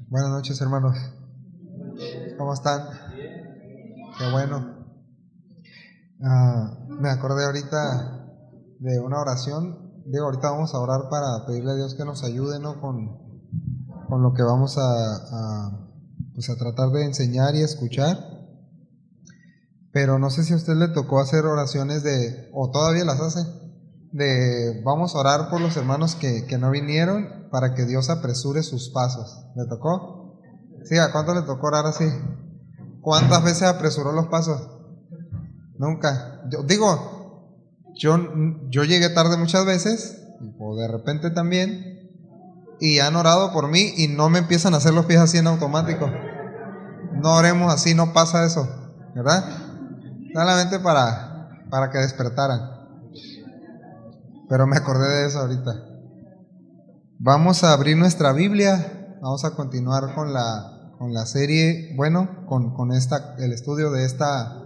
Buenas noches, hermanos. ¿Cómo están? Qué bueno. Me acordé ahorita de una oración. Ahorita vamos a orar para pedirle a Dios que nos ayude, ¿no? Con lo que vamos pues a tratar de enseñar y escuchar. Pero no sé si a usted le tocó hacer oraciones o todavía las hace, vamos a orar por los hermanos que no vinieron para que Dios apresure sus pasos. ¿Le tocó? Sí, ¿a cuánto le tocó orar así? ¿Cuántas veces apresuró los pasos? Nunca. Yo llegué tarde muchas veces, o de repente también, y han orado por mí y no me empiezan a hacer los pies así en automático. No oremos así, no pasa eso, ¿verdad? Solamente para que despertaran. Pero me acordé de eso ahorita. Vamos a abrir nuestra Biblia, vamos a continuar con la serie, con el estudio de esta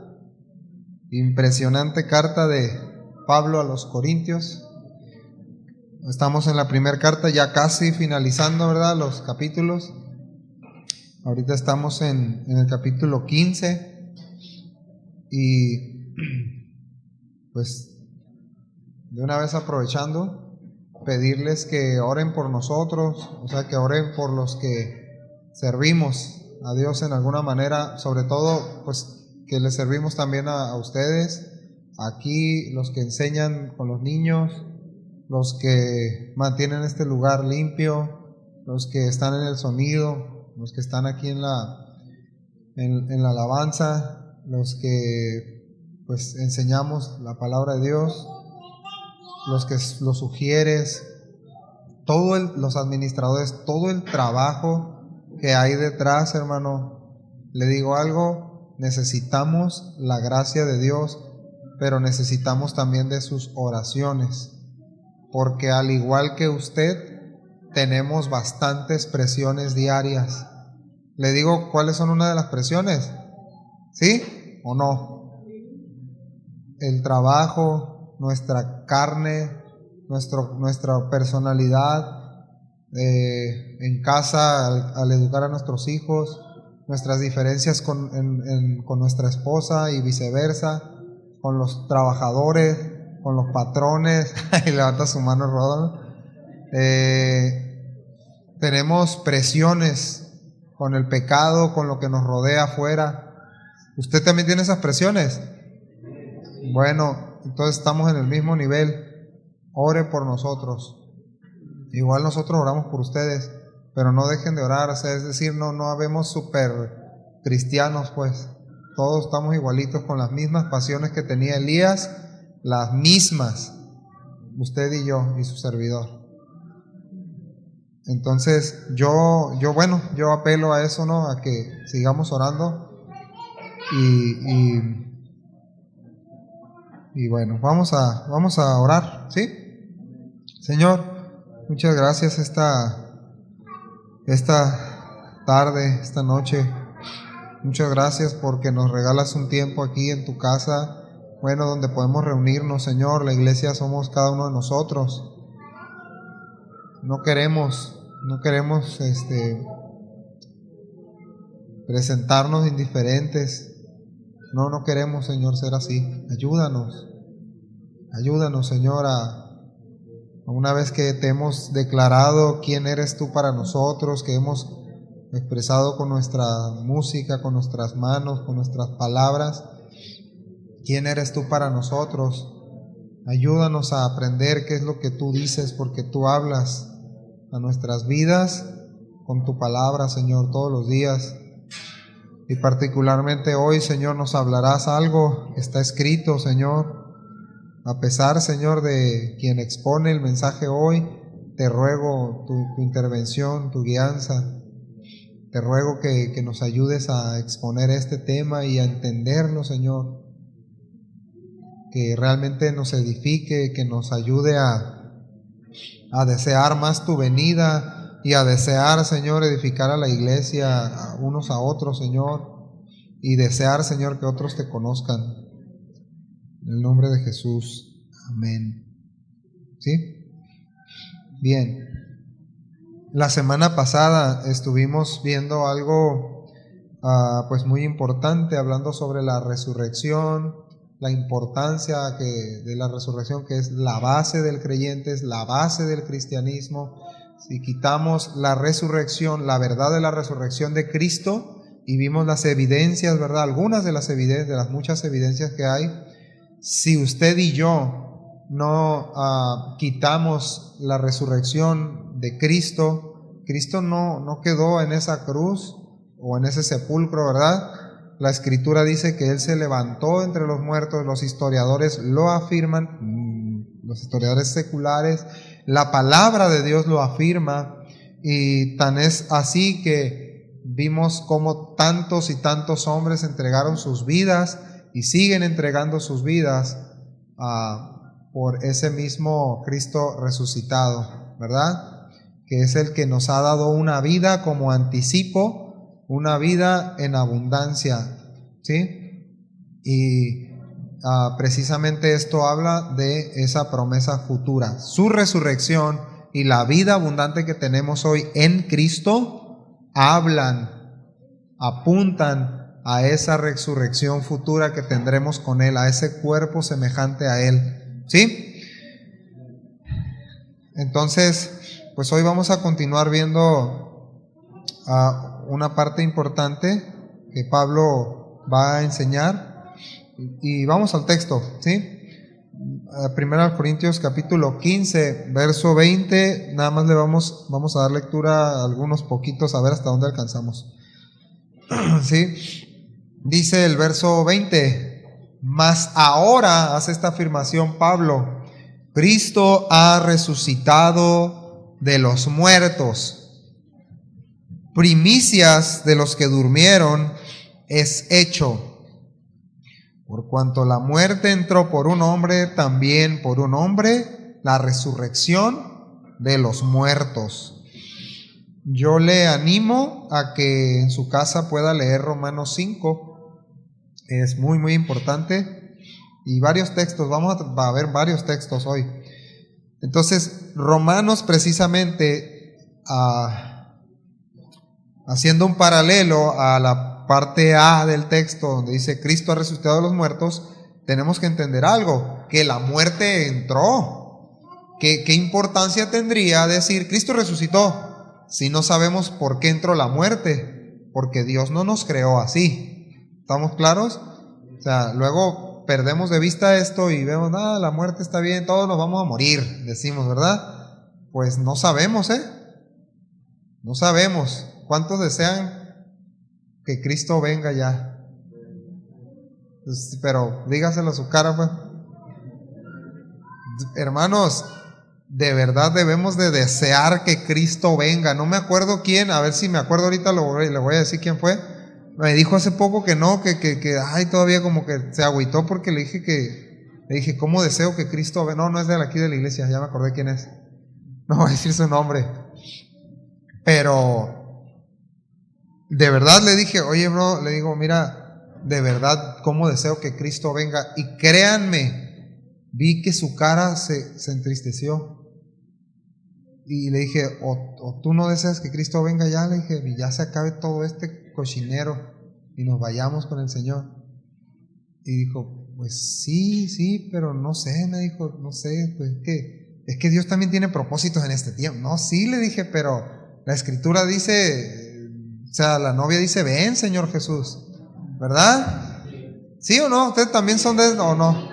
impresionante carta de Pablo a los Corintios. Estamos en la primera carta, ya casi finalizando, ¿verdad? Los capítulos. Ahorita estamos en el capítulo 15 y pues de una vez aprovechando, pedirles que oren por nosotros, o sea, que oren por los que servimos a Dios en alguna manera, sobre todo pues que les servimos también a ustedes, aquí los que enseñan con los niños, los que mantienen este lugar limpio, los que están en el sonido, los que están aquí en la alabanza, los que pues enseñamos la palabra de Dios, los que los sugieres, los administradores, todo el trabajo que hay detrás, hermano. Le digo algo, necesitamos la gracia de Dios, pero necesitamos también de sus oraciones, porque al igual que usted, tenemos bastantes presiones diarias. Le digo cuáles son una de las presiones, ¿sí o no? El trabajo, nuestra carne, nuestra personalidad, en casa al educar a nuestros hijos, nuestras diferencias con nuestra esposa y viceversa, con los trabajadores, con los patrones. Y levanta su mano, Rodolfo. Tenemos presiones con el pecado, con lo que nos rodea afuera. ¿Usted también tiene esas presiones? Bueno, entonces estamos en el mismo nivel. Ore por nosotros. Igual nosotros oramos por ustedes, pero no dejen de orar. O sea, es decir, no habemos super cristianos, pues. Todos estamos igualitos, con las mismas pasiones que tenía Elías, las mismas, usted y yo y su servidor. Entonces yo apelo a eso, ¿no? A que sigamos orando y bueno, vamos a orar, ¿sí? Señor, muchas gracias esta tarde, esta noche. Muchas gracias porque nos regalas un tiempo aquí en tu casa, donde podemos reunirnos, Señor. La iglesia somos cada uno de nosotros. No queremos presentarnos indiferentes. No queremos, Señor, ser así. Ayúdanos, Señor, una vez que te hemos declarado quién eres tú para nosotros, que hemos expresado con nuestra música, con nuestras manos, con nuestras palabras, quién eres tú para nosotros. Ayúdanos a aprender qué es lo que tú dices, porque tú hablas a nuestras vidas con tu palabra, Señor, todos los días. Y particularmente hoy, Señor, nos hablarás algo que está escrito, Señor. A pesar, Señor, de quien expone el mensaje hoy, te ruego tu intervención, tu guianza. Te ruego que nos ayudes a exponer este tema y a entenderlo, Señor. Que realmente nos edifique, que nos ayude a desear más tu venida y a desear, Señor, edificar a la iglesia unos a otros, Señor, y desear, Señor, que otros te conozcan. En el nombre de Jesús. Amén. ¿Sí? Bien. La semana pasada estuvimos viendo algo pues muy importante, hablando sobre la resurrección, la importancia de la resurrección, que es la base del creyente, es la base del cristianismo. Si quitamos la resurrección, la verdad de la resurrección de Cristo, y vimos las evidencias, ¿verdad? Algunas de las evidencias, de las muchas evidencias que hay, si usted y yo no quitamos la resurrección de Cristo, Cristo no quedó en esa cruz o en ese sepulcro, ¿verdad? La Escritura dice que Él se levantó entre los muertos, los historiadores lo afirman, los historiadores seculares, la palabra de Dios lo afirma, y tan es así que vimos cómo tantos y tantos hombres entregaron sus vidas y siguen entregando sus vidas por ese mismo Cristo resucitado, ¿verdad? Que es el que nos ha dado una vida como anticipo, una vida en abundancia, ¿sí? Y precisamente esto habla de esa promesa futura. Su resurrección y la vida abundante que tenemos hoy en Cristo apuntan a esa resurrección futura que tendremos con Él, a ese cuerpo semejante a Él, ¿sí? Entonces, pues hoy vamos a continuar viendo una parte importante que Pablo va a enseñar, y vamos al texto, ¿sí? 1 Corintios capítulo 15, verso 20, nada más vamos a dar lectura a algunos poquitos, a ver hasta dónde alcanzamos. ¿Sí? Dice el verso 20, mas ahora, hace esta afirmación Pablo, Cristo ha resucitado de los muertos, primicias de los que durmieron es hecho. Por cuanto la muerte entró por un hombre, también por un hombre la resurrección de los muertos. Yo le animo a que en su casa pueda leer Romanos 5, es muy muy importante, y varios textos, va a ver varios textos hoy. Entonces, Romanos precisamente, haciendo un paralelo a la parte A del texto donde dice Cristo ha resucitado de los muertos, tenemos que entender algo, que la muerte entró. ¿Qué importancia tendría decir Cristo resucitó si no sabemos por qué entró la muerte? Porque Dios no nos creó así. ¿Estamos claros? O sea, luego perdemos de vista esto y vemos, la muerte está bien, todos nos vamos a morir, decimos, ¿verdad? Pues no sabemos, no sabemos. ¿Cuántos desean que Cristo venga ya? Pues, pero dígaselo a su cara, pues. Hermanos, de verdad debemos de desear que Cristo venga. No me acuerdo quién, a ver si me acuerdo ahorita, le voy a decir quién fue. Me dijo hace poco que no, ay, todavía como que se agüitó porque le dije, ¿cómo deseo que Cristo venga? No es de aquí de la iglesia, ya me acordé quién es. No voy a decir su nombre. Pero de verdad le dije, oye bro, le digo, mira, de verdad, ¿cómo deseo que Cristo venga? Y créanme, vi que su cara se entristeció. Y le dije, o tú no deseas que Cristo venga ya, le dije, y ya se acabe todo este cochinero y nos vayamos con el Señor. Y dijo, pues sí, pero no sé, me dijo, no sé, pues es que Dios también tiene propósitos en este tiempo. No, sí, le dije, pero la Escritura dice, o sea, la novia dice, ven Señor Jesús, ¿verdad? ¿Sí o no? ¿Ustedes también son de o no?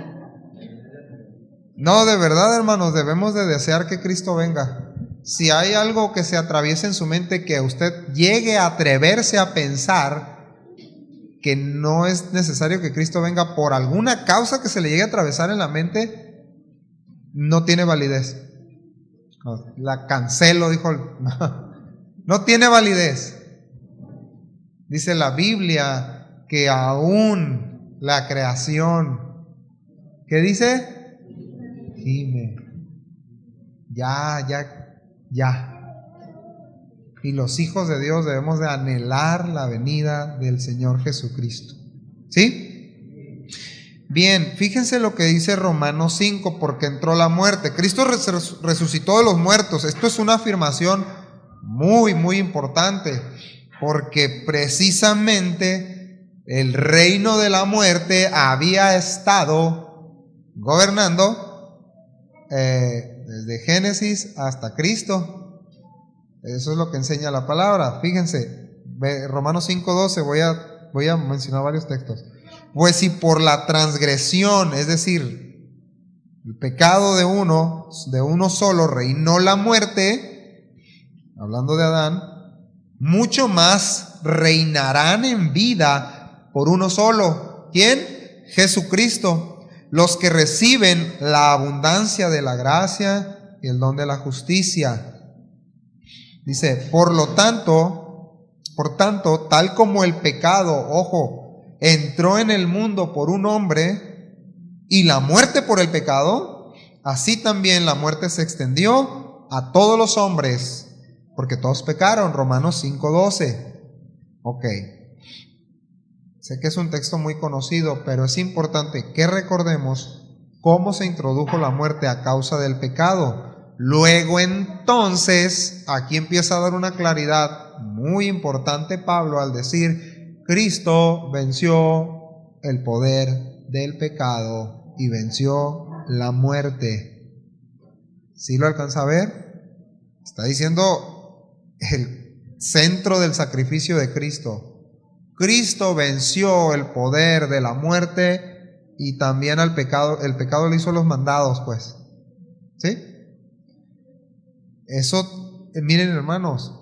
No, de verdad, hermanos, debemos de desear que Cristo venga. Si hay algo que se atraviese en su mente, que usted llegue a atreverse a pensar que no es necesario que Cristo venga por alguna causa que se le llegue a atravesar en la mente, no tiene validez. La cancelo, dijo. No tiene validez. Dice la Biblia que aún la creación, ¿qué dice? Gime. Ya. Y los hijos de Dios debemos de anhelar la venida del Señor Jesucristo. ¿Sí? Bien, fíjense lo que dice Romanos 5, porque entró la muerte. Cristo resucitó de los muertos. Esto es una afirmación muy, muy importante, porque precisamente el reino de la muerte había estado gobernando desde Génesis hasta Cristo. Eso es lo que enseña la palabra. Fíjense, Romanos 5:12, voy a mencionar varios textos. Pues si por la transgresión, es decir, el pecado de uno solo reinó la muerte, hablando de Adán, mucho más reinarán en vida por uno solo. ¿Quién? Jesucristo. Los que reciben la abundancia de la gracia y el don de la justicia. Dice, por tanto, tal como el pecado, ojo, entró en el mundo por un hombre y la muerte por el pecado, así también la muerte se extendió a todos los hombres, porque todos pecaron. Romanos 5:12. Ok. Sé que es un texto muy conocido, pero es importante que recordemos cómo se introdujo la muerte a causa del pecado. Luego entonces, aquí empieza a dar una claridad muy importante Pablo al decir: Cristo venció el poder del pecado y venció la muerte. ¿Sí lo alcanza a ver? Está diciendo el centro del sacrificio de Cristo. Cristo venció el poder de la muerte y también al pecado. El pecado le hizo los mandados, pues. ¿Sí? Eso, miren hermanos,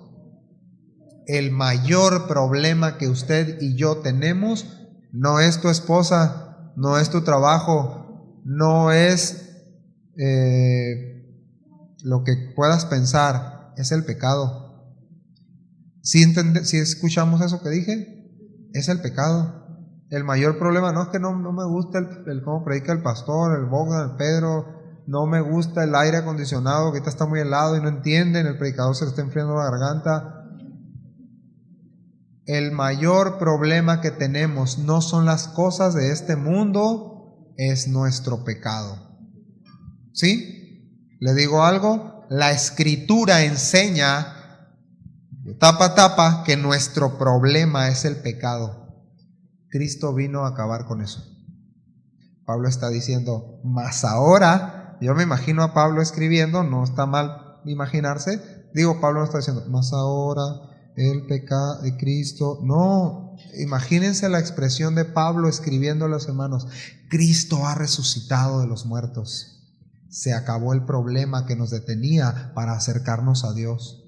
el mayor problema que usted y yo tenemos no es tu esposa, no es tu trabajo, no es lo que puedas pensar, es el pecado. ¿Sí escuchamos eso que dije? Es el pecado. El mayor problema no es que no me gusta el cómo predica el pastor, el Bogdan, el Pedro, no me gusta el aire acondicionado que ahorita está muy helado y no entienden, el predicador se le está enfriando la garganta. El mayor problema que tenemos no son las cosas de este mundo, es nuestro pecado. ¿Sí? ¿Le digo algo? La Escritura enseña de tapa a tapa que nuestro problema es el pecado. Cristo vino a acabar con eso. Pablo está diciendo, mas ahora, yo me imagino a Pablo escribiendo, no está mal imaginarse, Pablo no está diciendo, mas ahora el pecado de Cristo, no, imagínense la expresión de Pablo escribiendo a los hermanos, Cristo ha resucitado de los muertos, se acabó el problema que nos detenía para acercarnos a Dios.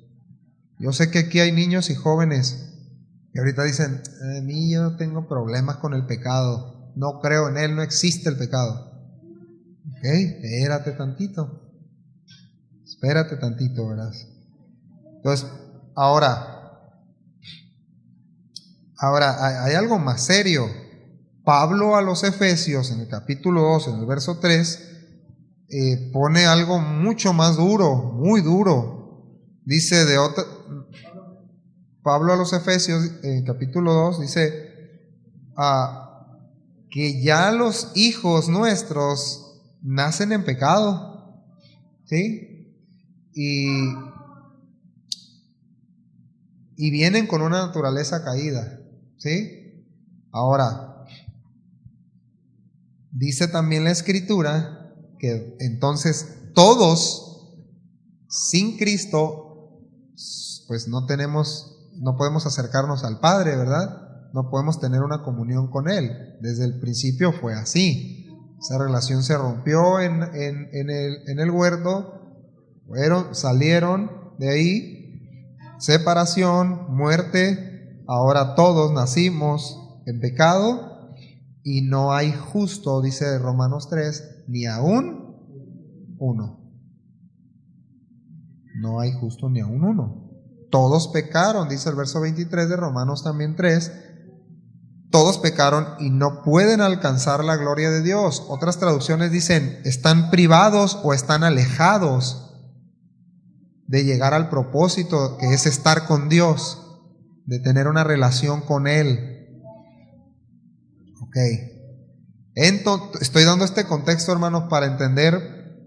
Yo sé que aquí hay niños y jóvenes que ahorita dicen, a mí yo no tengo problemas con el pecado, no creo en él, no existe el pecado. Ok, espérate tantito, ¿verdad? Entonces, ahora hay algo más serio. Pablo a los Efesios, en el capítulo 2, en el verso 3, pone algo mucho más duro, muy duro. Dice Pablo a los Efesios, en capítulo 2, dice que ya los hijos nuestros nacen en pecado, ¿sí? Y vienen con una naturaleza caída, ¿sí? Ahora, dice también la Escritura que entonces todos sin Cristo pues no podemos acercarnos al Padre, ¿verdad? No podemos tener una comunión con Él. Desde el principio fue así. Esa relación se rompió en el huerto, salieron de ahí, separación, muerte, ahora todos nacimos en pecado y no hay justo, dice Romanos 3, ni aún uno. No hay justo ni aún uno. Todos pecaron, dice el verso 23 de Romanos también 3. Todos pecaron y no pueden alcanzar la gloria de Dios. Otras traducciones dicen, están privados o están alejados de llegar al propósito que es estar con Dios, de tener una relación con Él. Ok. Entonces, estoy dando este contexto, hermanos, para entender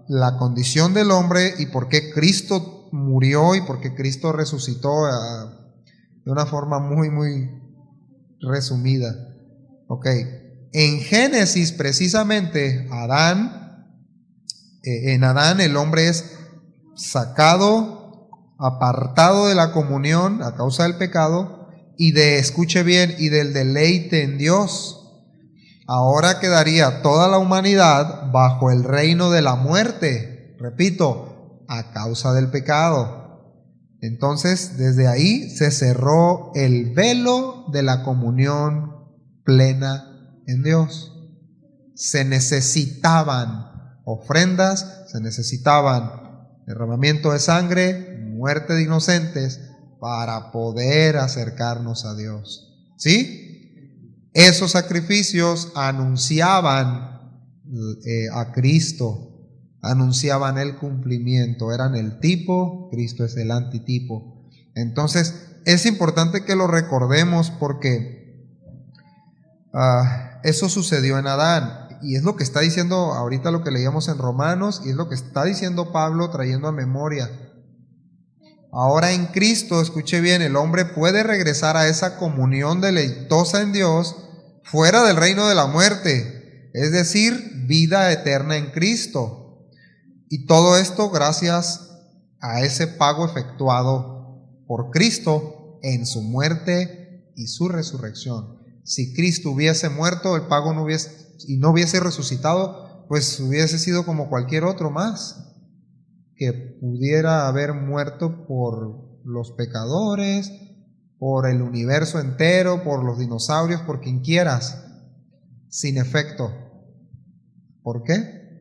la condición del hombre y por qué Cristo murió y por qué Cristo resucitó de una forma muy, muy resumida. Ok, en Génesis precisamente, en Adán el hombre es sacado, apartado de la comunión a causa del pecado escuche bien, y del deleite en Dios. Ahora quedaría toda la humanidad bajo el reino de la muerte, repito, a causa del pecado. Entonces, desde ahí se cerró el velo de la comunión plena en Dios. Se necesitaban ofrendas, se necesitaban derramamiento de sangre, muerte de inocentes para poder acercarnos a Dios. ¿Sí? Esos sacrificios anunciaban a Cristo, anunciaban el cumplimiento, eran el tipo, Cristo es el antitipo. Entonces, es importante que lo recordemos porque eso sucedió en Adán. Y es lo que está diciendo ahorita lo que leíamos en Romanos, y es lo que está diciendo Pablo trayendo a memoria. Ahora en Cristo, escuche bien, el hombre puede regresar a esa comunión deleitosa en Dios fuera del reino de la muerte, es decir, vida eterna en Cristo. Y todo esto gracias a ese pago efectuado por Cristo en su muerte y su resurrección. Si Cristo hubiese muerto, el pago no hubiese resucitado, pues hubiese sido como cualquier otro más que pudiera haber muerto por los pecadores, por el universo entero, por los dinosaurios, por quien quieras, sin efecto. ¿Por qué?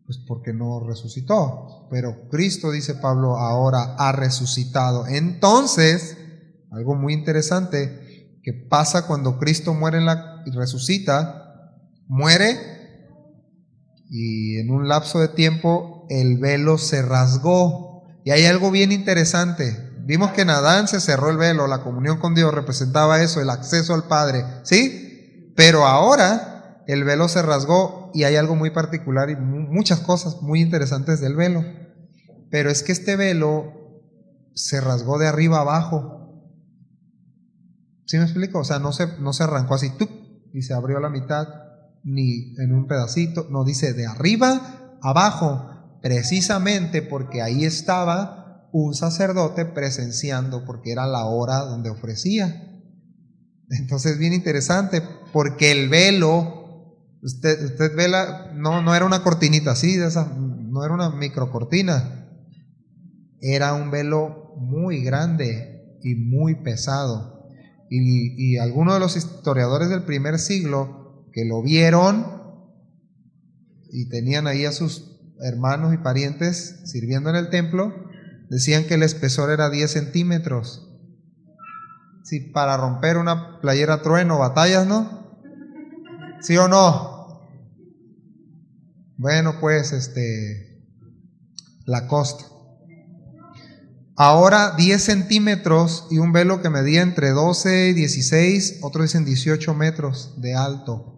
Pues porque no resucitó. Pero Cristo, dice Pablo, ahora ha resucitado. Entonces, algo muy interesante que pasa cuando Cristo muere y resucita, muere y en un lapso de tiempo el velo se rasgó. Y hay algo bien interesante. Vimos que en Adán se cerró el velo, la comunión con Dios representaba eso, el acceso al Padre, ¿sí? Pero ahora el velo se rasgó y hay algo muy particular y muchas cosas muy interesantes del velo. Pero es que este velo se rasgó de arriba abajo. ¿Sí me explico? O sea, no se arrancó así, ¡tup!, y se abrió a la mitad, ni en un pedacito, no, dice de arriba abajo, precisamente porque ahí estaba un sacerdote presenciando, porque era la hora donde ofrecía. Entonces, bien interesante, porque el velo, usted ve no era una cortinita así, no era una microcortina, era un velo muy grande y muy pesado. Y algunos de los historiadores del primer siglo que lo vieron y tenían ahí a sus hermanos y parientes sirviendo en el templo, decían que el espesor era 10 centímetros. Sí, para romper una playera trueno, batallas, ¿no? ¿Sí o no? Bueno, pues, Lacoste. Ahora 10 centímetros y un velo que medía entre 12 y 16, otros dicen 18 metros de alto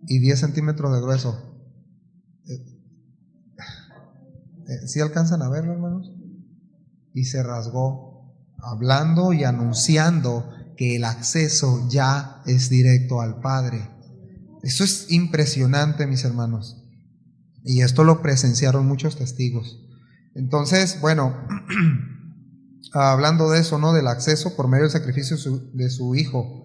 y 10 centímetros de grueso. ¿Sí alcanzan a verlo, hermanos? Y se rasgó, hablando y anunciando que el acceso ya es directo al Padre. Eso es impresionante, mis hermanos. Y esto lo presenciaron muchos testigos. Entonces, bueno, hablando de eso, ¿no? Del acceso por medio del sacrificio de su Hijo.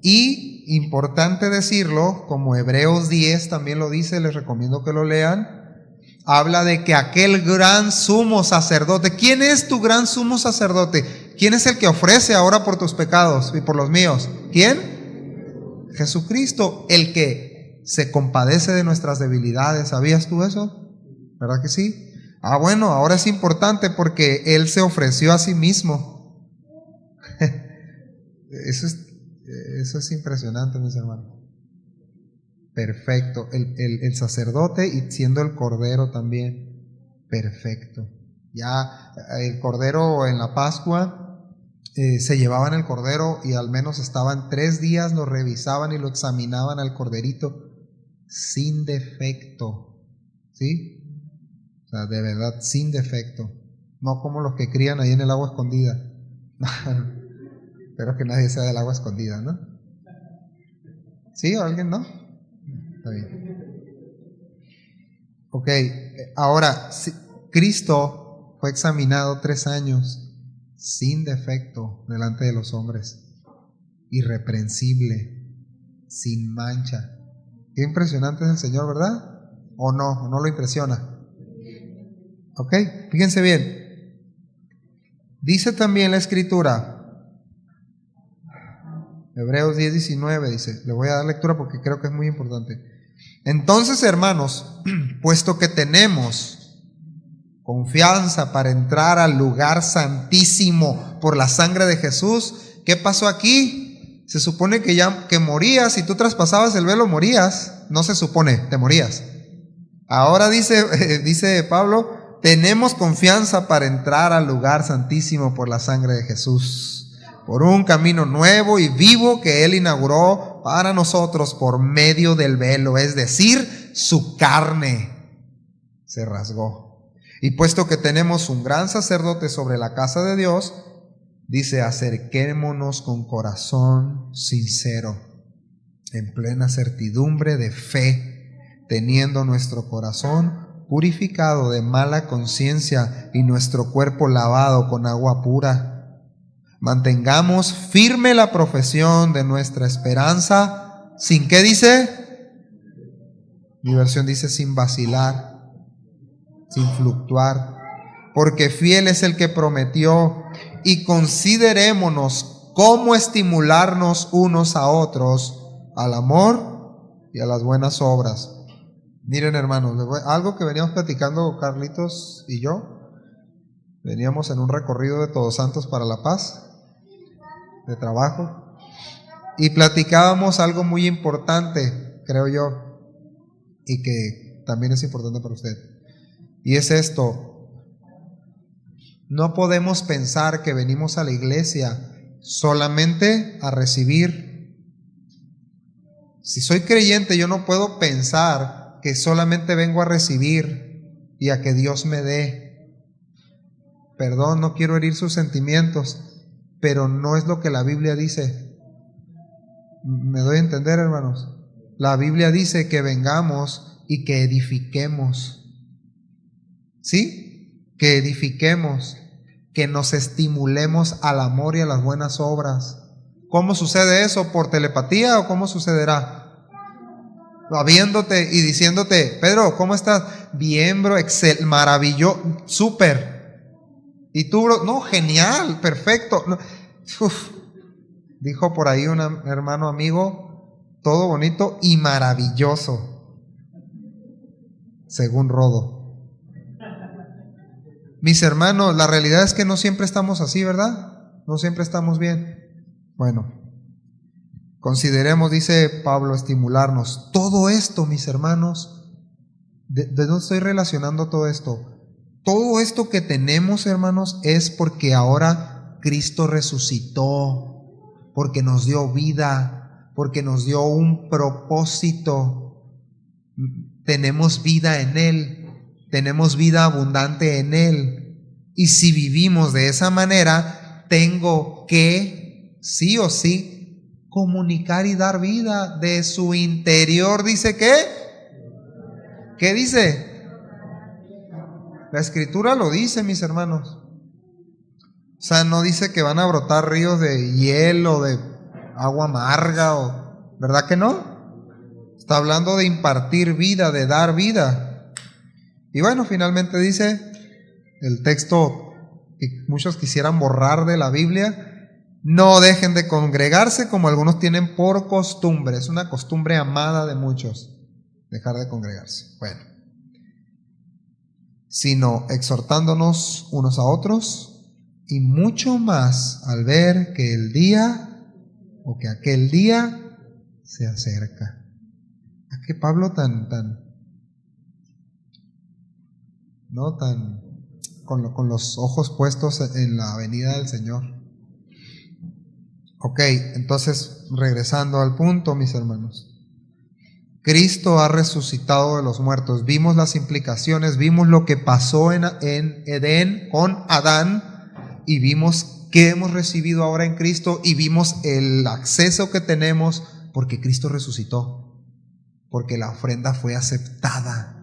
Y importante decirlo, como Hebreos 10 también lo dice, les recomiendo que lo lean. Habla de que aquel gran sumo sacerdote, ¿quién es tu gran sumo sacerdote? ¿Quién es el que ofrece ahora por tus pecados y por los míos? ¿Quién? Jesucristo, el que se compadece de nuestras debilidades. ¿Sabías tú eso? ¿Verdad que sí? Bueno, ahora es importante porque Él se ofreció a sí mismo. Eso es impresionante, mis hermanos. Perfecto, el sacerdote y siendo el cordero también, perfecto. Ya el cordero en la Pascua se llevaban el cordero y al menos estaban 3 días, lo revisaban y lo examinaban al corderito sin defecto, ¿sí? O sea, de verdad, sin defecto. No como los que crían ahí en el agua escondida. Espero que nadie sea del agua escondida, ¿no? ¿Sí o alguien no? Está bien. Ok, ahora, Cristo fue examinado 3 años sin defecto delante de los hombres, irreprensible, sin mancha. Qué impresionante es el Señor, ¿verdad? ¿O no? ¿O no lo impresiona? Ok, fíjense bien. Dice también la Escritura, Hebreos 10:19 dice, le voy a dar lectura porque creo que es muy importante. Entonces, hermanos, puesto que tenemos confianza para entrar al lugar santísimo por la sangre de Jesús, ¿qué pasó aquí? Se supone que ya que morías, si tú traspasabas el velo morías, no se supone, te morías. Ahora dice Pablo, tenemos confianza para entrar al lugar santísimo por la sangre de Jesús, por un camino nuevo y vivo que Él inauguró para nosotros por medio del velo, es decir, su carne se rasgó. Y puesto que tenemos un gran sacerdote sobre la casa de Dios, dice, acerquémonos con corazón sincero, en plena certidumbre de fe, teniendo nuestro corazón purificado de mala conciencia y nuestro cuerpo lavado con agua pura. Mantengamos firme la profesión de nuestra esperanza, ¿sin qué dice? Mi versión dice sin vacilar, sin fluctuar, porque fiel es el que prometió, y considerémonos cómo estimularnos unos a otros al amor y a las buenas obras. Miren, hermanos, algo que veníamos platicando Carlitos y yo, veníamos en un recorrido de Todos Santos para La Paz, de trabajo, y platicábamos algo muy importante, creo yo, y que también es importante para usted. Y es esto: no podemos pensar que venimos a la iglesia solamente a recibir. Si soy creyente, yo no puedo pensar que solamente vengo a recibir y a que Dios me dé. Perdón, no quiero herir sus sentimientos, pero no es lo que la Biblia dice. ¿Me doy a entender, hermanos? La Biblia dice que vengamos y que edifiquemos. ¿Sí? Que edifiquemos, que nos estimulemos al amor y a las buenas obras. ¿Cómo sucede eso? ¿Por telepatía o cómo sucederá? Viéndote y diciéndote, Pedro, ¿cómo estás? Bien, bro, excel, maravilloso, súper. Y tú, bro, no, genial, perfecto. No, dijo por ahí un hermano amigo, todo bonito y maravilloso, según Rodo. Mis hermanos, la realidad es que no siempre estamos así, ¿verdad? No siempre estamos bien. Bueno, consideremos, dice Pablo, estimularnos. Todo esto, mis hermanos, ¿de dónde estoy relacionando todo esto? Todo esto que tenemos, hermanos, es porque ahora Cristo resucitó, porque nos dio vida, porque nos dio un propósito. Tenemos vida en Él. Tenemos vida abundante en Él. Y si vivimos de esa manera, tengo que, sí o sí, comunicar y dar vida de su interior. ¿Dice qué? ¿Qué dice? La Escritura lo dice, mis hermanos. O sea, no dice que van a brotar ríos de hielo, de agua amarga, ¿verdad que no? Está hablando de impartir vida, de dar vida. Y bueno, finalmente dice el texto que muchos quisieran borrar de la Biblia: no dejen de congregarse como algunos tienen por costumbre. Es una costumbre amada de muchos, dejar de congregarse. Bueno, sino exhortándonos unos a otros, y mucho más al ver que el día o que aquel día se acerca. ¿A qué Pablo tan con los ojos puestos en la venida del Señor? Ok, entonces regresando al punto, mis hermanos. Cristo ha resucitado de los muertos. Vimos las implicaciones, vimos lo que pasó en Edén con Adán y vimos qué hemos recibido ahora en Cristo y vimos el acceso que tenemos porque Cristo resucitó, porque la ofrenda fue aceptada.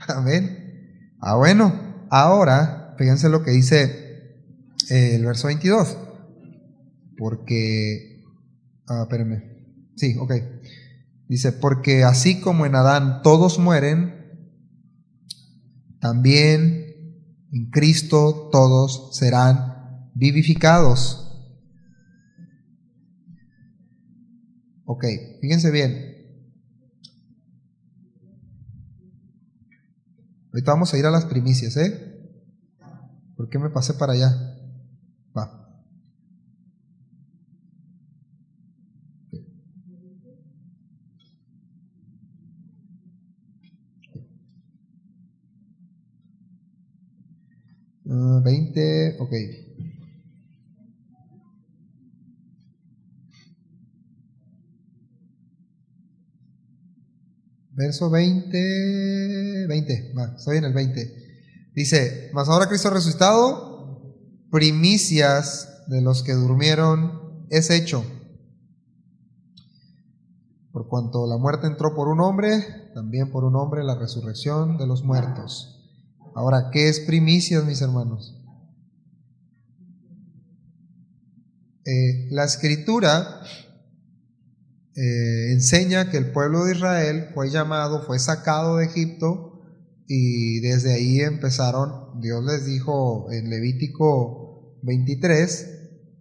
Amén. Bueno, ahora fíjense lo que dice el verso 22. Porque, espérenme. Sí, ok. Dice, porque así como en Adán todos mueren, también en Cristo todos serán vivificados. Ok, fíjense bien. Ahorita vamos a ir a las primicias, ¿Por qué me pasé para allá? Va. Uh, 20, ok. Verso 20, estoy en el 20. Dice, mas ahora Cristo resucitado, primicias de los que durmieron es hecho. Por cuanto la muerte entró por un hombre, también por un hombre la resurrección de los muertos. Ahora, ¿qué es primicias, mis hermanos? La Escritura enseña que el pueblo de Israel fue llamado, fue sacado de Egipto y desde ahí empezaron, Dios les dijo en Levítico 23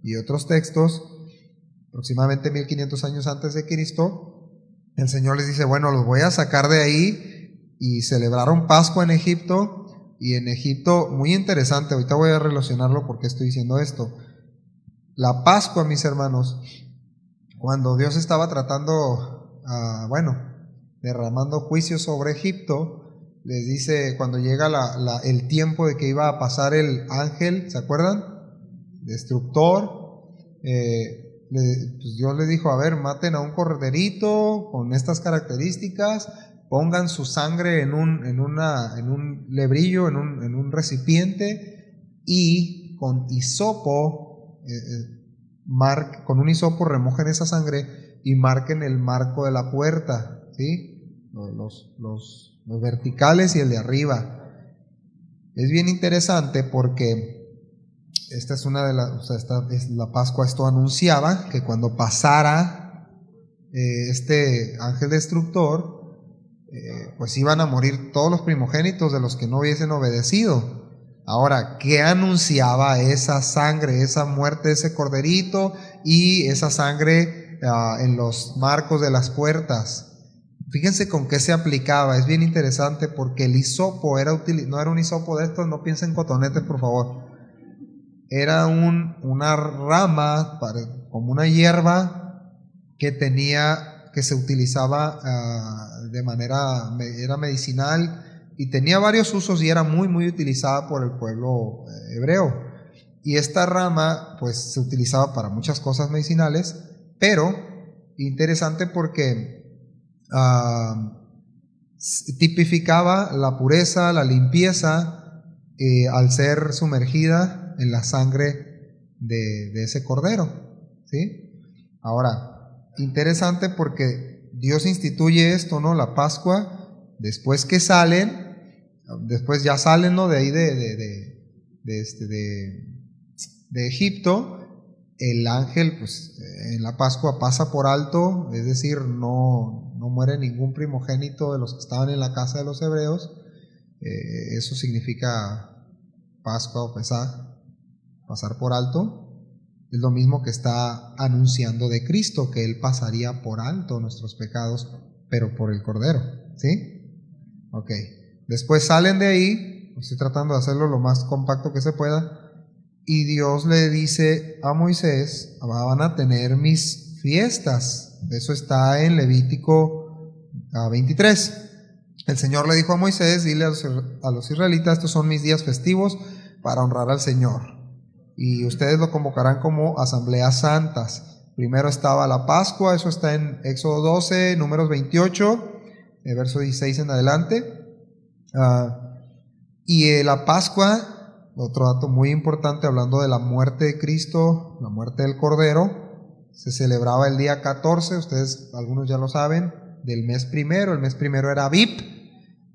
y otros textos, aproximadamente 1500 años antes de Cristo, el Señor les dice, bueno, los voy a sacar de ahí y celebraron Pascua en Egipto. Y en Egipto, muy interesante, ahorita voy a relacionarlo porque estoy diciendo esto. La Pascua, mis hermanos, cuando Dios estaba tratando, derramando juicio sobre Egipto, les dice, cuando llega el tiempo de que iba a pasar el ángel, ¿se acuerdan? Destructor, pues Dios les dijo, a ver, maten a un corderito con estas características, pongan su sangre en un lebrillo, en un recipiente y con hisopo, con un hisopo remojen esa sangre y marquen el marco de la puerta, ¿sí? Los verticales y el de arriba. Es bien interesante porque esta es una de las, la Pascua, esto anunciaba que cuando pasara este ángel destructor, pues iban a morir todos los primogénitos de los que no hubiesen obedecido. Ahora, ¿qué anunciaba esa sangre, esa muerte de ese corderito y esa sangre en los marcos de las puertas? Fíjense con qué se aplicaba, es bien interesante porque el hisopo no era un hisopo de estos, no piensen cotonetes por favor. Era una rama, como una hierba que se utilizaba de manera, era medicinal y tenía varios usos y era muy muy utilizada por el pueblo hebreo. Y esta rama pues se utilizaba para muchas cosas medicinales, pero interesante porque tipificaba la pureza, la limpieza al ser sumergida en la sangre de ese cordero, ¿sí? Ahora, interesante porque Dios instituye esto, ¿no? La Pascua, después que después ya salen, ¿no? De ahí de Egipto, el ángel, pues en la Pascua pasa por alto, es decir, no muere ningún primogénito de los que estaban en la casa de los hebreos. Eso significa Pascua o Pesaj, pasar por alto. Es lo mismo que está anunciando de Cristo, que Él pasaría por alto nuestros pecados, pero por el Cordero, ¿sí? Ok. Después salen de ahí, estoy tratando de hacerlo lo más compacto que se pueda, y Dios le dice a Moisés, van a tener mis fiestas. Eso está en Levítico 23. El Señor le dijo a Moisés, dile a los israelitas, estos son mis días festivos para honrar al Señor. Y ustedes lo convocarán como asambleas santas. Primero estaba la Pascua, eso está en Éxodo 12, Números 28, verso 16 en adelante. Y la Pascua, otro dato muy importante hablando de la muerte de Cristo, la muerte del Cordero, se celebraba el día 14, ustedes algunos ya lo saben, del mes primero. El mes primero era Abib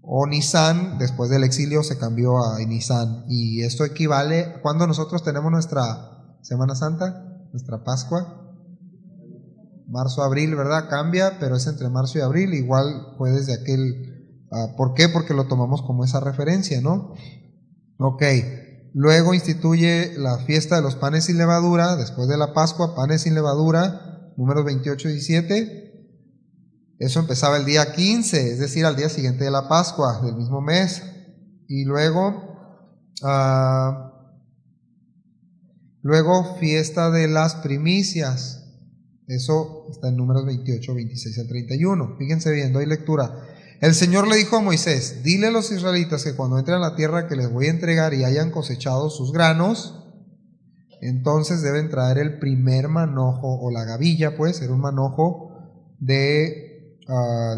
o Nisan, después del exilio se cambió a Nisan. Y esto equivale, cuando nosotros tenemos nuestra Semana Santa, nuestra Pascua, marzo, abril, ¿verdad? Cambia, pero es entre marzo y abril, igual fue desde aquel, ¿por qué? Porque lo tomamos como esa referencia, ¿no? Ok, luego instituye la fiesta de los panes sin levadura, después de la Pascua, panes sin levadura, Números 28 y 17, eso empezaba el día 15, es decir, al día siguiente de la Pascua, del mismo mes, y luego fiesta de las primicias. Eso está en Números 28, 26 al 31. Fíjense bien, doy lectura. El Señor le dijo a Moisés: dile a los israelitas que cuando entren a la tierra que les voy a entregar y hayan cosechado sus granos, entonces deben traer el primer manojo, o la gavilla, pues, era un manojo de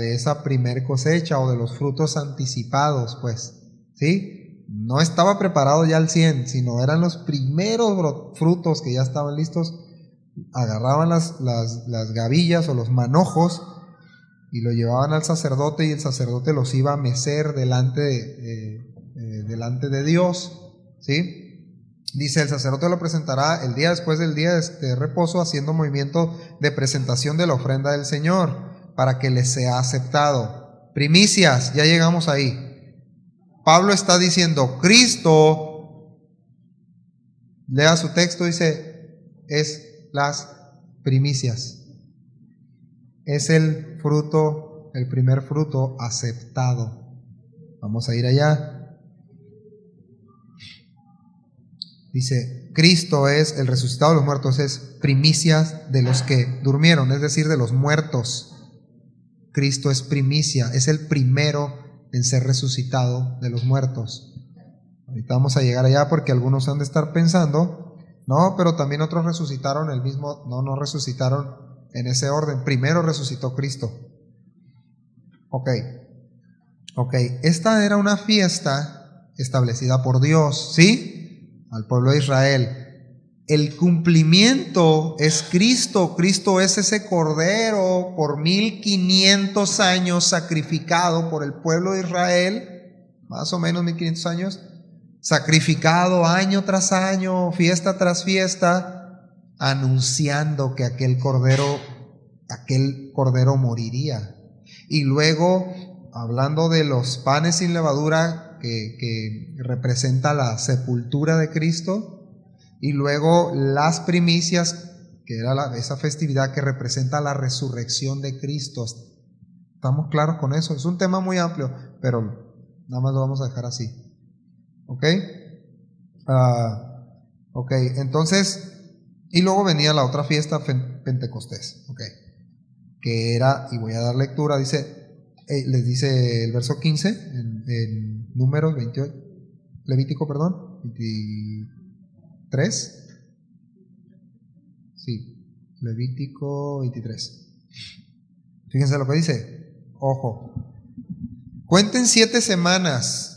esa primer cosecha o de los frutos anticipados, pues, ¿sí? No estaba preparado ya al 100, sino eran los primeros frutos que ya estaban listos. Agarraban las gavillas o los manojos y lo llevaban al sacerdote, y el sacerdote los iba a mecer delante de Dios, ¿sí? Dice: el sacerdote lo presentará el día después del día de reposo, haciendo movimiento de presentación de la ofrenda del Señor, para que les sea aceptado. Primicias, ya llegamos ahí. Pablo está diciendo, Cristo, lea su texto, dice, es las primicias, es el fruto, el primer fruto aceptado. Vamos a ir allá. Dice, Cristo es el resucitado de los muertos, es primicias de los que durmieron, es decir, de los muertos. Cristo es primicia, es el primero en ser resucitado de los muertos. Ahorita vamos a llegar allá, porque algunos han de estar pensando, no, pero también otros resucitaron el mismo. No resucitaron en ese orden. Primero resucitó Cristo. Ok, esta era una fiesta establecida por Dios, ¿sí? Al pueblo de Israel. El cumplimiento es Cristo. Cristo es ese cordero por 1500 años sacrificado por el pueblo de Israel, más o menos 1500 años, sacrificado año tras año, fiesta tras fiesta, anunciando que aquel cordero moriría. Y luego, hablando de los panes sin levadura, que representa la sepultura de Cristo, y luego las primicias, que era esa festividad que representa la resurrección de Cristo. ¿Estamos claros con eso? Es un tema muy amplio, pero nada más lo vamos a dejar así. ¿Ok? Entonces, y luego venía la otra fiesta, Pentecostés, ¿ok? Que era, y voy a dar lectura, les dice el verso 15, en Números 28, Levítico, 23, sí, Levítico 23. Fíjense lo que dice, ojo, cuenten 7 semanas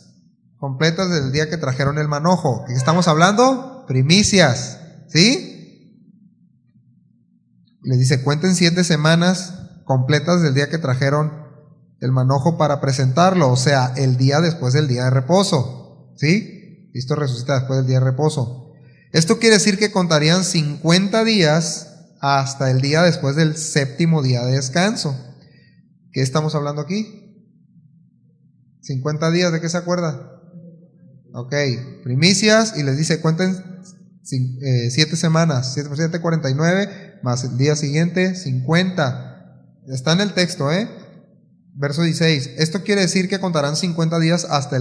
completas del día que trajeron el manojo. ¿De qué estamos hablando? Primicias, ¿sí? Les dice, cuenten 7 semanas completas del día que trajeron el manojo para presentarlo, o sea, el día después del día de reposo, ¿sí? Cristo resucita después del día de reposo. Esto quiere decir que contarían 50 días hasta el día después del 7º día de descanso. ¿Qué estamos hablando aquí? 50 días, ¿de qué se acuerda? Ok, primicias, y les dice, cuenten 7 semanas, 7 por 7, 49, más el día siguiente, 50. Está en el texto, verso 16. Esto quiere decir que contarán 50 días hasta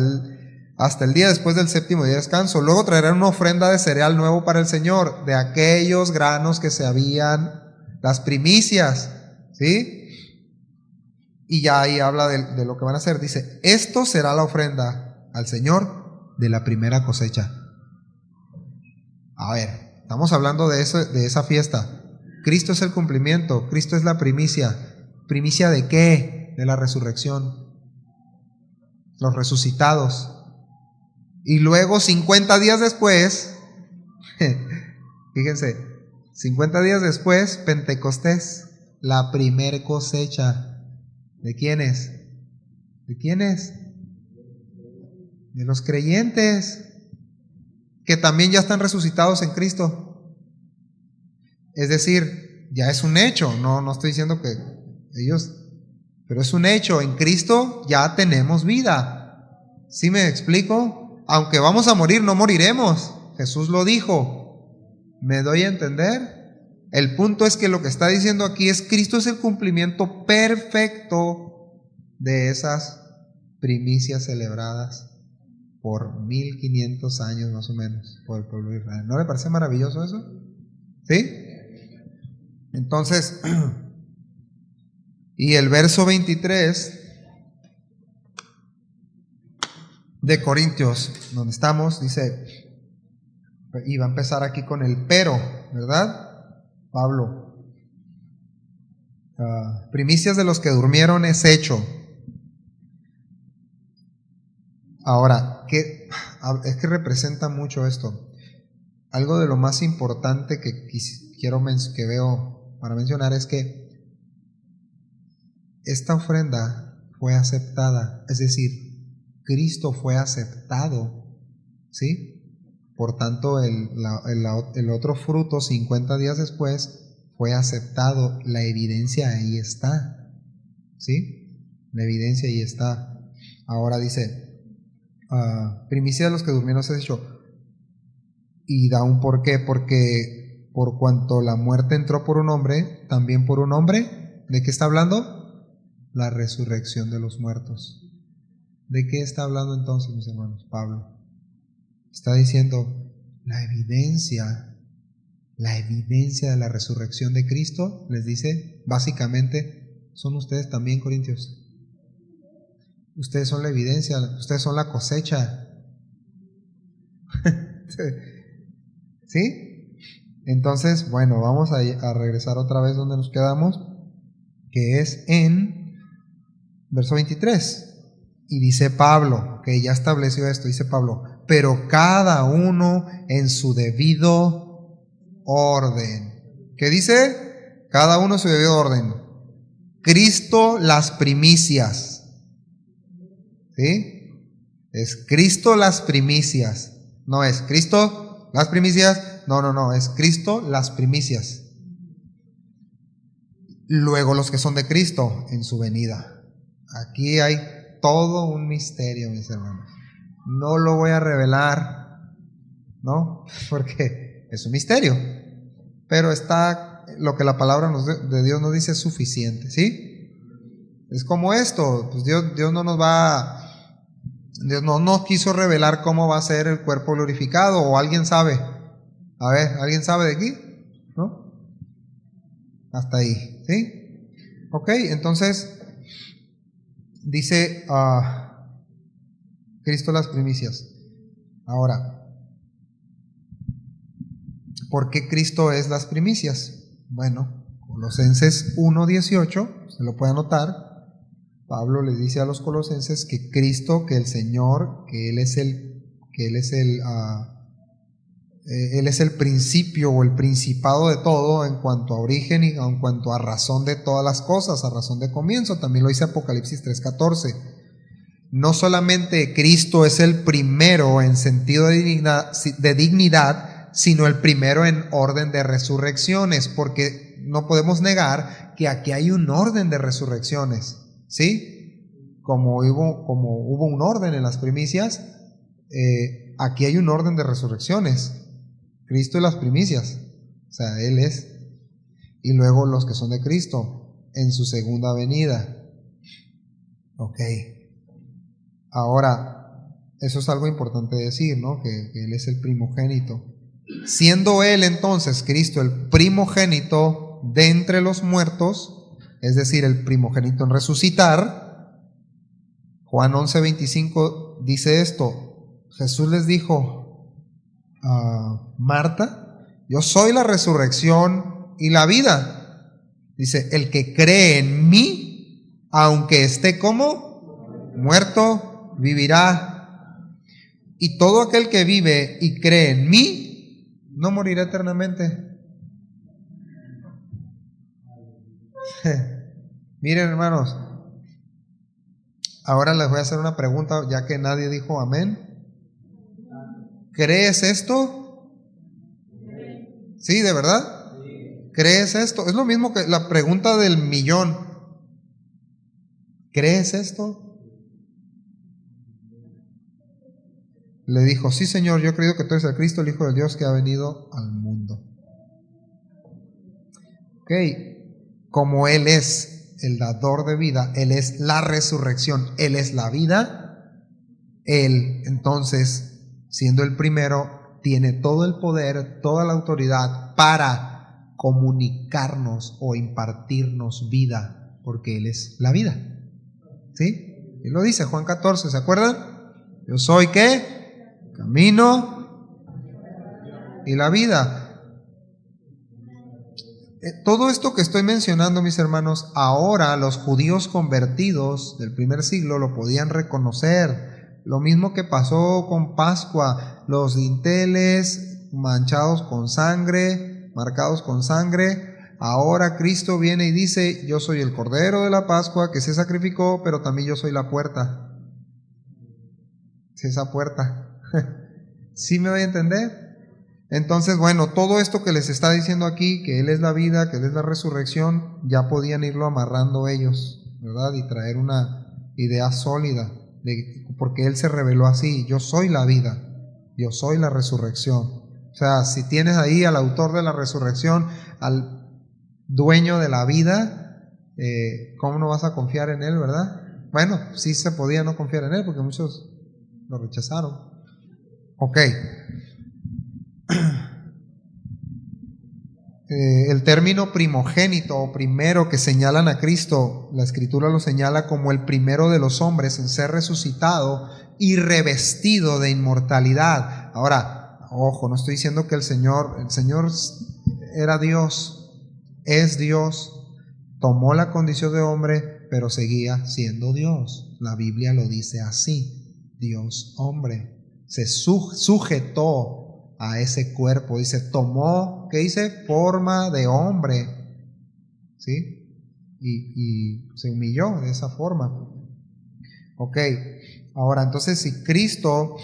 el día después del 7º día de descanso. Luego traerán una ofrenda de cereal nuevo para el Señor, de aquellos granos que se habían, las primicias, ¿sí? Y ya ahí habla de lo que van a hacer. Dice, esto será la ofrenda al Señor de la primera cosecha. A ver, estamos hablando de esa fiesta. Cristo es el cumplimiento, Cristo es la primicia. ¿Primicia de qué? De la resurrección. Los resucitados. Y luego 50 días después, fíjense, 50 días después, Pentecostés, la primer cosecha. ¿De quiénes? ¿De quiénes? De los creyentes, que también ya están resucitados en Cristo. Es decir, ya es un hecho, no estoy diciendo que ellos, pero es un hecho, en Cristo ya tenemos vida. ¿Sí me explico? Aunque vamos a morir, no moriremos. Jesús lo dijo. ¿Me doy a entender? El punto es que lo que está diciendo aquí es Cristo es el cumplimiento perfecto de esas primicias celebradas por 1500 años más o menos por el pueblo de Israel. ¿No le parece maravilloso eso? ¿Sí? Entonces, y el verso 23 de Corintios, donde estamos, dice, y va a empezar aquí con el pero, ¿verdad? Pablo, primicias de los que durmieron es hecho. Ahora, es que representa mucho esto. Algo de lo más importante que veo para mencionar es que esta ofrenda fue aceptada, es decir, Cristo fue aceptado, ¿sí? Por tanto, el otro fruto 50 días después fue aceptado. La evidencia ahí está, ¿sí? La evidencia ahí está. Ahora dice, primicia de los que durmieron se ha hecho, y da un porqué, porque por cuanto la muerte entró por un hombre, también por un hombre. ¿De qué está hablando? La resurrección de los muertos. ¿De qué está hablando entonces, mis hermanos? Pablo está diciendo la evidencia de la resurrección de Cristo. Les dice, básicamente, son ustedes también, Corintios. Ustedes son la evidencia, ustedes son la cosecha. ¿Sí? Entonces, bueno, vamos a regresar otra vez donde nos quedamos, que es en verso 23. Y dice Pablo, que ya estableció esto, dice Pablo, pero cada uno en su debido orden. ¿Qué dice? Cada uno en su debido orden. Cristo las primicias. ¿Sí? Es Cristo las primicias. No es Cristo las primicias. No, es Cristo las primicias. Luego los que son de Cristo en su venida. Aquí hay todo un misterio, mis hermanos. No lo voy a revelar, ¿no? Porque es un misterio. Pero está, lo que la palabra de Dios nos dice es suficiente, ¿sí? Es como esto, pues Dios no nos va, Dios no nos quiso revelar cómo va a ser el cuerpo glorificado, o alguien sabe. A ver, ¿alguien sabe de aquí? ¿No? Hasta ahí, ¿sí? Ok, entonces dice Cristo las primicias. Ahora, ¿por qué Cristo es las primicias? Bueno, Colosenses 1:18, se lo puede anotar. Pablo les dice a los colosenses que Cristo, que el Señor, que Él es el principio o el principado de todo en cuanto a origen y en cuanto a razón de todas las cosas, a razón de comienzo. También lo dice Apocalipsis 3:14. No solamente Cristo es el primero en sentido de dignidad, sino el primero en orden de resurrecciones, porque no podemos negar que aquí hay un orden de resurrecciones, ¿sí? Como hubo un orden en las primicias, aquí hay un orden de resurrecciones. Cristo y las primicias, o sea, Él es. Y luego los que son de Cristo en su segunda venida. Ok. Ahora, eso es algo importante decir, ¿no? Que Él es el primogénito. Siendo Él entonces, Cristo, el primogénito de entre los muertos, es decir, el primogénito en resucitar, Juan 11:25 dice esto. Jesús les dijo a Marta, yo soy la resurrección y la vida. Dice, el que cree en mí, aunque esté como muerto, vivirá. Y todo aquel que vive y cree en mí, no morirá eternamente. Miren, hermanos, ahora les voy a hacer una pregunta, ya que nadie dijo amén. ¿Crees esto? Sí, ¿de verdad? ¿Crees esto? Es lo mismo que la pregunta del millón. ¿Crees esto? Le dijo, sí, Señor, yo he creído que tú eres el Cristo, el Hijo de Dios que ha venido al mundo. Ok, como Él es el dador de vida, Él es la resurrección, Él es la vida, Él, entonces, siendo el primero, tiene todo el poder, toda la autoridad para comunicarnos o impartirnos vida, porque Él es la vida. ¿Sí? Él lo dice, Juan 14, ¿se acuerdan? Yo soy, ¿qué? Camino y la vida. Todo esto que estoy mencionando, mis hermanos, ahora los judíos convertidos del primer siglo lo podían reconocer. Lo mismo que pasó con Pascua, los dinteles manchados con sangre, marcados con sangre. Ahora Cristo viene y dice, yo soy el Cordero de la Pascua que se sacrificó, pero también yo soy la puerta. Es esa puerta. ¿Sí me voy a entender? Entonces, bueno, todo esto que les está diciendo aquí, que Él es la vida, que Él es la resurrección, ya podían irlo amarrando ellos, ¿verdad? Y traer una idea sólida, porque Él se reveló así, yo soy la vida, yo soy la resurrección. O sea, si tienes ahí al autor de la resurrección, al dueño de la vida, ¿cómo no vas a confiar en Él, verdad? Bueno, sí se podía no confiar en Él, porque muchos lo rechazaron. Ok. El término primogénito o primero que señalan a Cristo, la Escritura lo señala como el primero de los hombres en ser resucitado y revestido de inmortalidad. Ahora, ojo, no estoy diciendo que el Señor era Dios, es Dios, tomó la condición de hombre, pero seguía siendo Dios. La Biblia lo dice así, Dios hombre, se sujetó a ese cuerpo, dice, tomó, ¿qué dice? Forma de hombre, ¿sí? Y se humilló de esa forma. Ok, ahora entonces si Cristo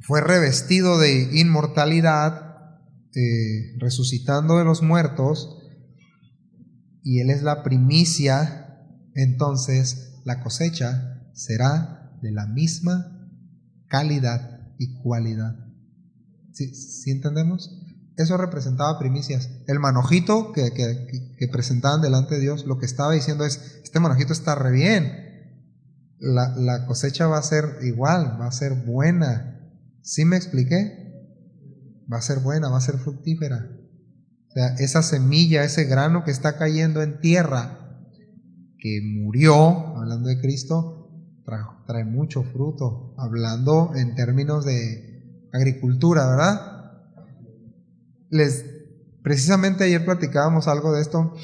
fue revestido de inmortalidad, resucitando de los muertos, y Él es la primicia, entonces la cosecha será de la misma calidad y cualidad. ¿Sí entendemos? Eso representaba primicias. El manojito que presentaban delante de Dios, lo que estaba diciendo es, este manojito está re bien, la cosecha va a ser igual, va a ser buena. ¿Sí me expliqué? Va a ser buena, va a ser fructífera. O sea, esa semilla, ese grano que está cayendo en tierra, que murió, hablando de Cristo, trae mucho fruto, hablando en términos de agricultura, ¿verdad? Precisamente ayer platicábamos algo de esto,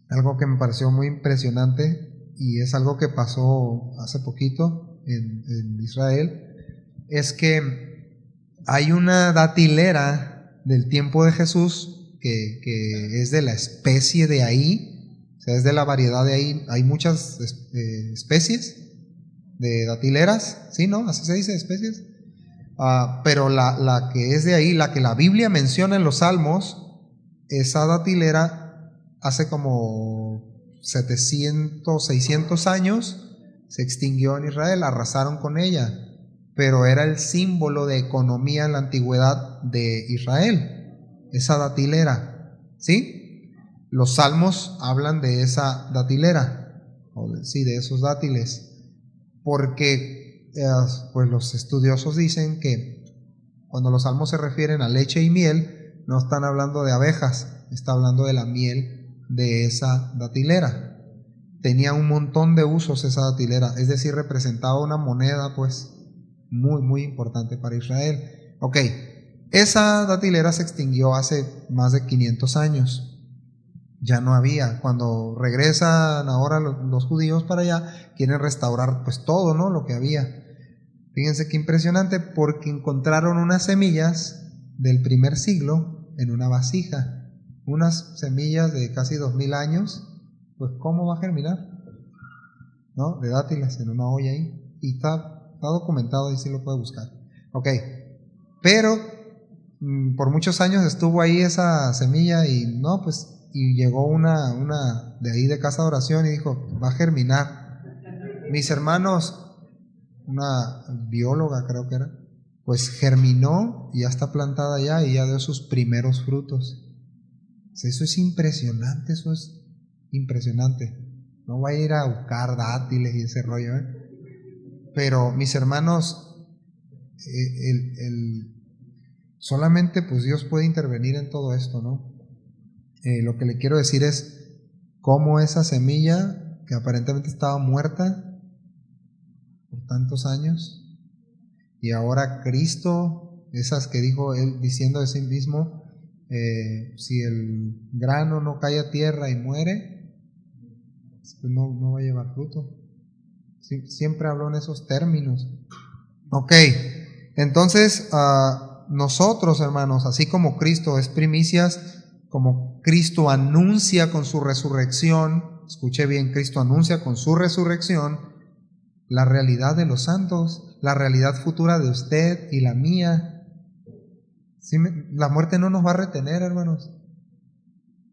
algo que me pareció muy impresionante y es algo que pasó hace poquito en Israel, es que hay una datilera del tiempo de Jesús que es de la especie de ahí, o sea, es de la variedad de ahí, hay muchas especies de datileras, ¿sí, no? Así se dice, especies. Pero la que es de ahí, la que la Biblia menciona en los Salmos, esa datilera hace como 700, 600 años se extinguió en Israel, arrasaron con ella, pero era el símbolo de economía en la antigüedad de Israel, esa datilera, ¿sí? Los Salmos hablan de esa datilera, sí, de esos dátiles, porque pues los estudiosos dicen que cuando los salmos se refieren a leche y miel, no están hablando de abejas, está hablando de la miel de esa datilera. Tenía un montón de usos esa datilera, es decir, representaba una moneda pues muy, muy importante para Israel. Ok, Esa datilera se extinguió hace más de 500 años. Ya no había. Cuando regresan ahora los judíos para allá, quieren restaurar pues todo, ¿no? Lo que había. Fíjense qué impresionante, porque encontraron unas semillas del primer siglo en una vasija. Unas semillas de casi 2000 años. Pues ¿cómo va a germinar? ¿No? De dátiles en una olla ahí. Y está documentado, ahí sí lo puede buscar. Ok. Pero por muchos años estuvo ahí esa semilla y no, pues, y llegó una de ahí de casa de oración y dijo, va a germinar. Mis hermanos, una bióloga creo que era, pues germinó y ya está plantada ya y ya dio sus primeros frutos. Eso es impresionante, eso es impresionante. No voy a ir a buscar dátiles y ese rollo, ¿eh? Pero mis hermanos, solamente pues Dios puede intervenir en todo esto, ¿no? Lo que le quiero decir es cómo esa semilla que aparentemente estaba muerta por tantos años y ahora Cristo, esas que dijo él diciendo de sí mismo, si el grano no cae a tierra y muere, pues no va a llevar fruto. Siempre habló en esos términos. Ok, entonces nosotros, hermanos, así como Cristo es primicias, como Cristo anuncia con su resurrección, escuche bien, Cristo anuncia con su resurrección la realidad de los santos, la realidad futura de usted y la mía. ¿Sí la muerte no nos va a retener, hermanos?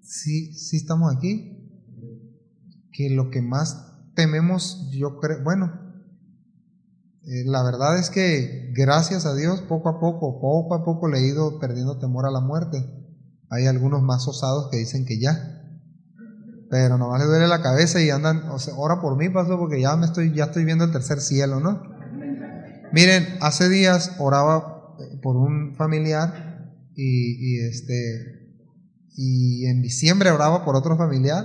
Sí estamos aquí. Que lo que más tememos, yo creo, bueno, la verdad es que gracias a Dios poco a poco le he ido perdiendo temor a la muerte. Hay algunos más osados que dicen que ya, pero nomás les duele la cabeza y andan, o sea, ora por mí, pastor, porque ya estoy viendo el tercer cielo, ¿no? Miren, hace días oraba por un familiar y en diciembre oraba por otro familiar,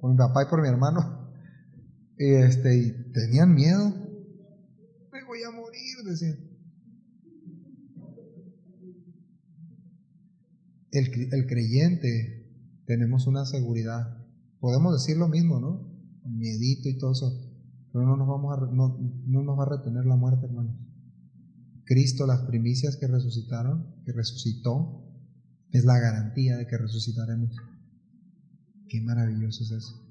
por mi papá y por mi hermano, y tenían miedo. Me voy a morir, decían. El creyente tenemos una seguridad. Podemos decir lo mismo, ¿no? Miedito y todo eso, pero no nos va a retener la muerte, hermanos. Cristo, las primicias que resucitó, es la garantía de que resucitaremos. Qué maravilloso es eso.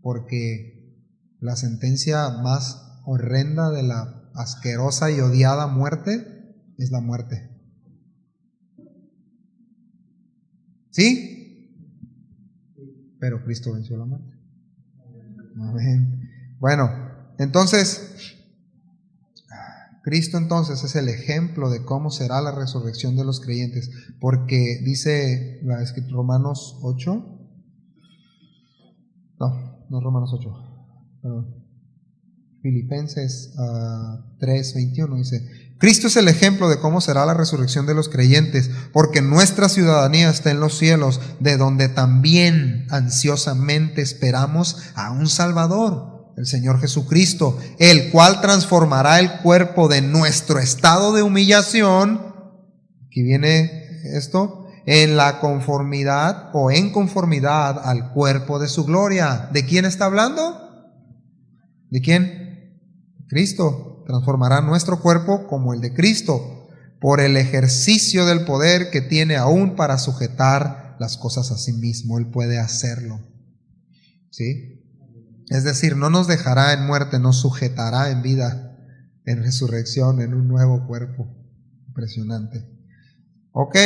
Porque la sentencia más horrenda de la asquerosa y odiada muerte es la muerte. ¿Sí? Pero Cristo venció la muerte. Amén. Bueno, entonces, Cristo entonces es el ejemplo de cómo será la resurrección de los creyentes, porque dice Romanos 8, no Romanos 8, perdón. Filipenses 3:21 dice, Cristo es el ejemplo de cómo será la resurrección de los creyentes, porque nuestra ciudadanía está en los cielos, de donde también ansiosamente esperamos a un Salvador, el Señor Jesucristo, el cual transformará el cuerpo de nuestro estado de humillación, aquí viene esto, en la conformidad o en conformidad al cuerpo de su gloria. ¿De quién está hablando? ¿De quién? Cristo transformará nuestro cuerpo como el de Cristo, por el ejercicio del poder que tiene aún para sujetar las cosas a sí mismo. Él puede hacerlo. ¿Sí? Es decir, no nos dejará en muerte, nos sujetará en vida, en resurrección, en un nuevo cuerpo. Impresionante. Ok,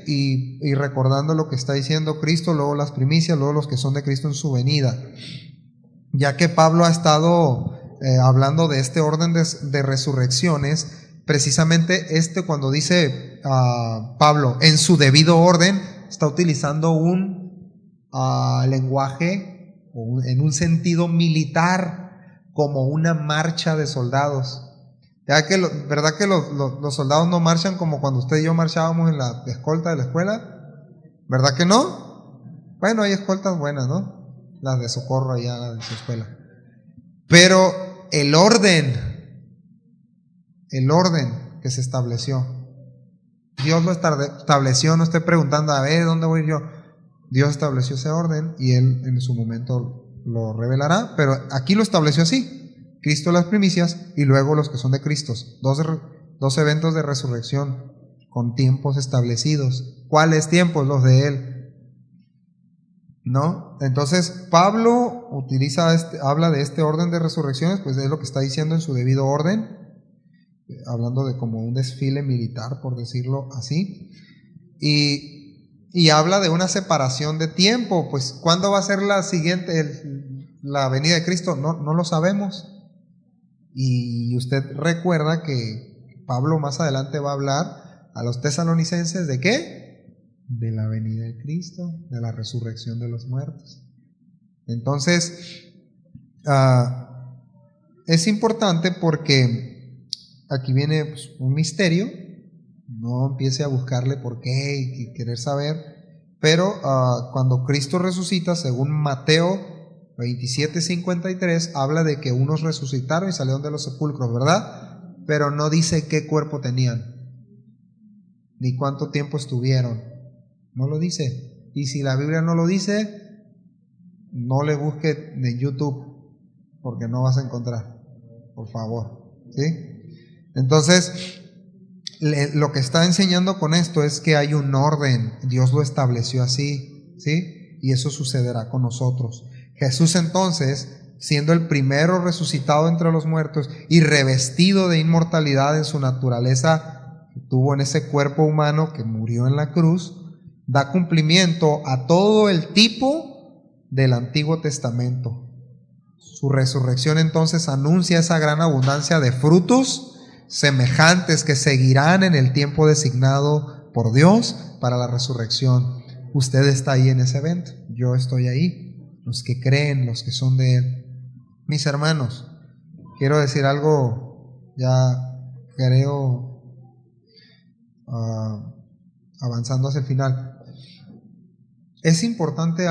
y recordando lo que está diciendo Cristo, luego las primicias, luego los que son de Cristo en su venida. Ya que Pablo ha estado hablando de este orden de resurrecciones, precisamente cuando dice Pablo en su debido orden, está utilizando un lenguaje en un sentido militar, como una marcha de soldados. Ya que ¿verdad que los soldados no marchan como cuando usted y yo marchábamos en la escolta de la escuela? ¿Verdad que no? Bueno, hay escoltas buenas, ¿no? Las de socorro allá, las de su escuela. Pero el orden que se estableció Dios lo estableció, no estoy preguntando, a ver, ¿dónde voy yo? Dios estableció ese orden y Él en su momento lo revelará, pero aquí lo estableció así: Cristo las primicias y luego los que son de Cristo. Dos eventos de resurrección con tiempos establecidos. ¿Cuáles tiempos? Los de Él, ¿no? Entonces Pablo habla de este orden de resurrecciones, pues es lo que está diciendo en su debido orden, hablando de como un desfile militar, por decirlo así, y habla de una separación de tiempo. Pues ¿cuándo va a ser la siguiente, la venida de Cristo? No lo sabemos. Y usted recuerda que Pablo más adelante va a hablar a los tesalonicenses ¿de qué? De la venida de Cristo, de la resurrección de los muertos. Entonces, es importante porque aquí viene pues, un misterio. No empiece a buscarle por qué y querer saber, pero cuando Cristo resucita, según Mateo 27:53, habla de que unos resucitaron y salieron de los sepulcros, ¿verdad? Pero no dice qué cuerpo tenían, ni cuánto tiempo estuvieron. No lo dice. Y si la Biblia no lo dice, no le busque en YouTube, porque no vas a encontrar, por favor, ¿sí? Entonces, lo que está enseñando con esto es que hay un orden, Dios lo estableció así, ¿sí? Y eso sucederá con nosotros. Jesús entonces, siendo el primero resucitado entre los muertos y revestido de inmortalidad en su naturaleza que tuvo en ese cuerpo humano que murió en la cruz, da cumplimiento a todo el tipo del Antiguo Testamento. Su resurrección entonces anuncia esa gran abundancia de frutos semejantes que seguirán en el tiempo designado por Dios para la resurrección. Usted está ahí en ese evento, yo estoy ahí, los que creen, los que son de Él. Mis hermanos, quiero decir algo, ya creo avanzando hacia el final. Es importante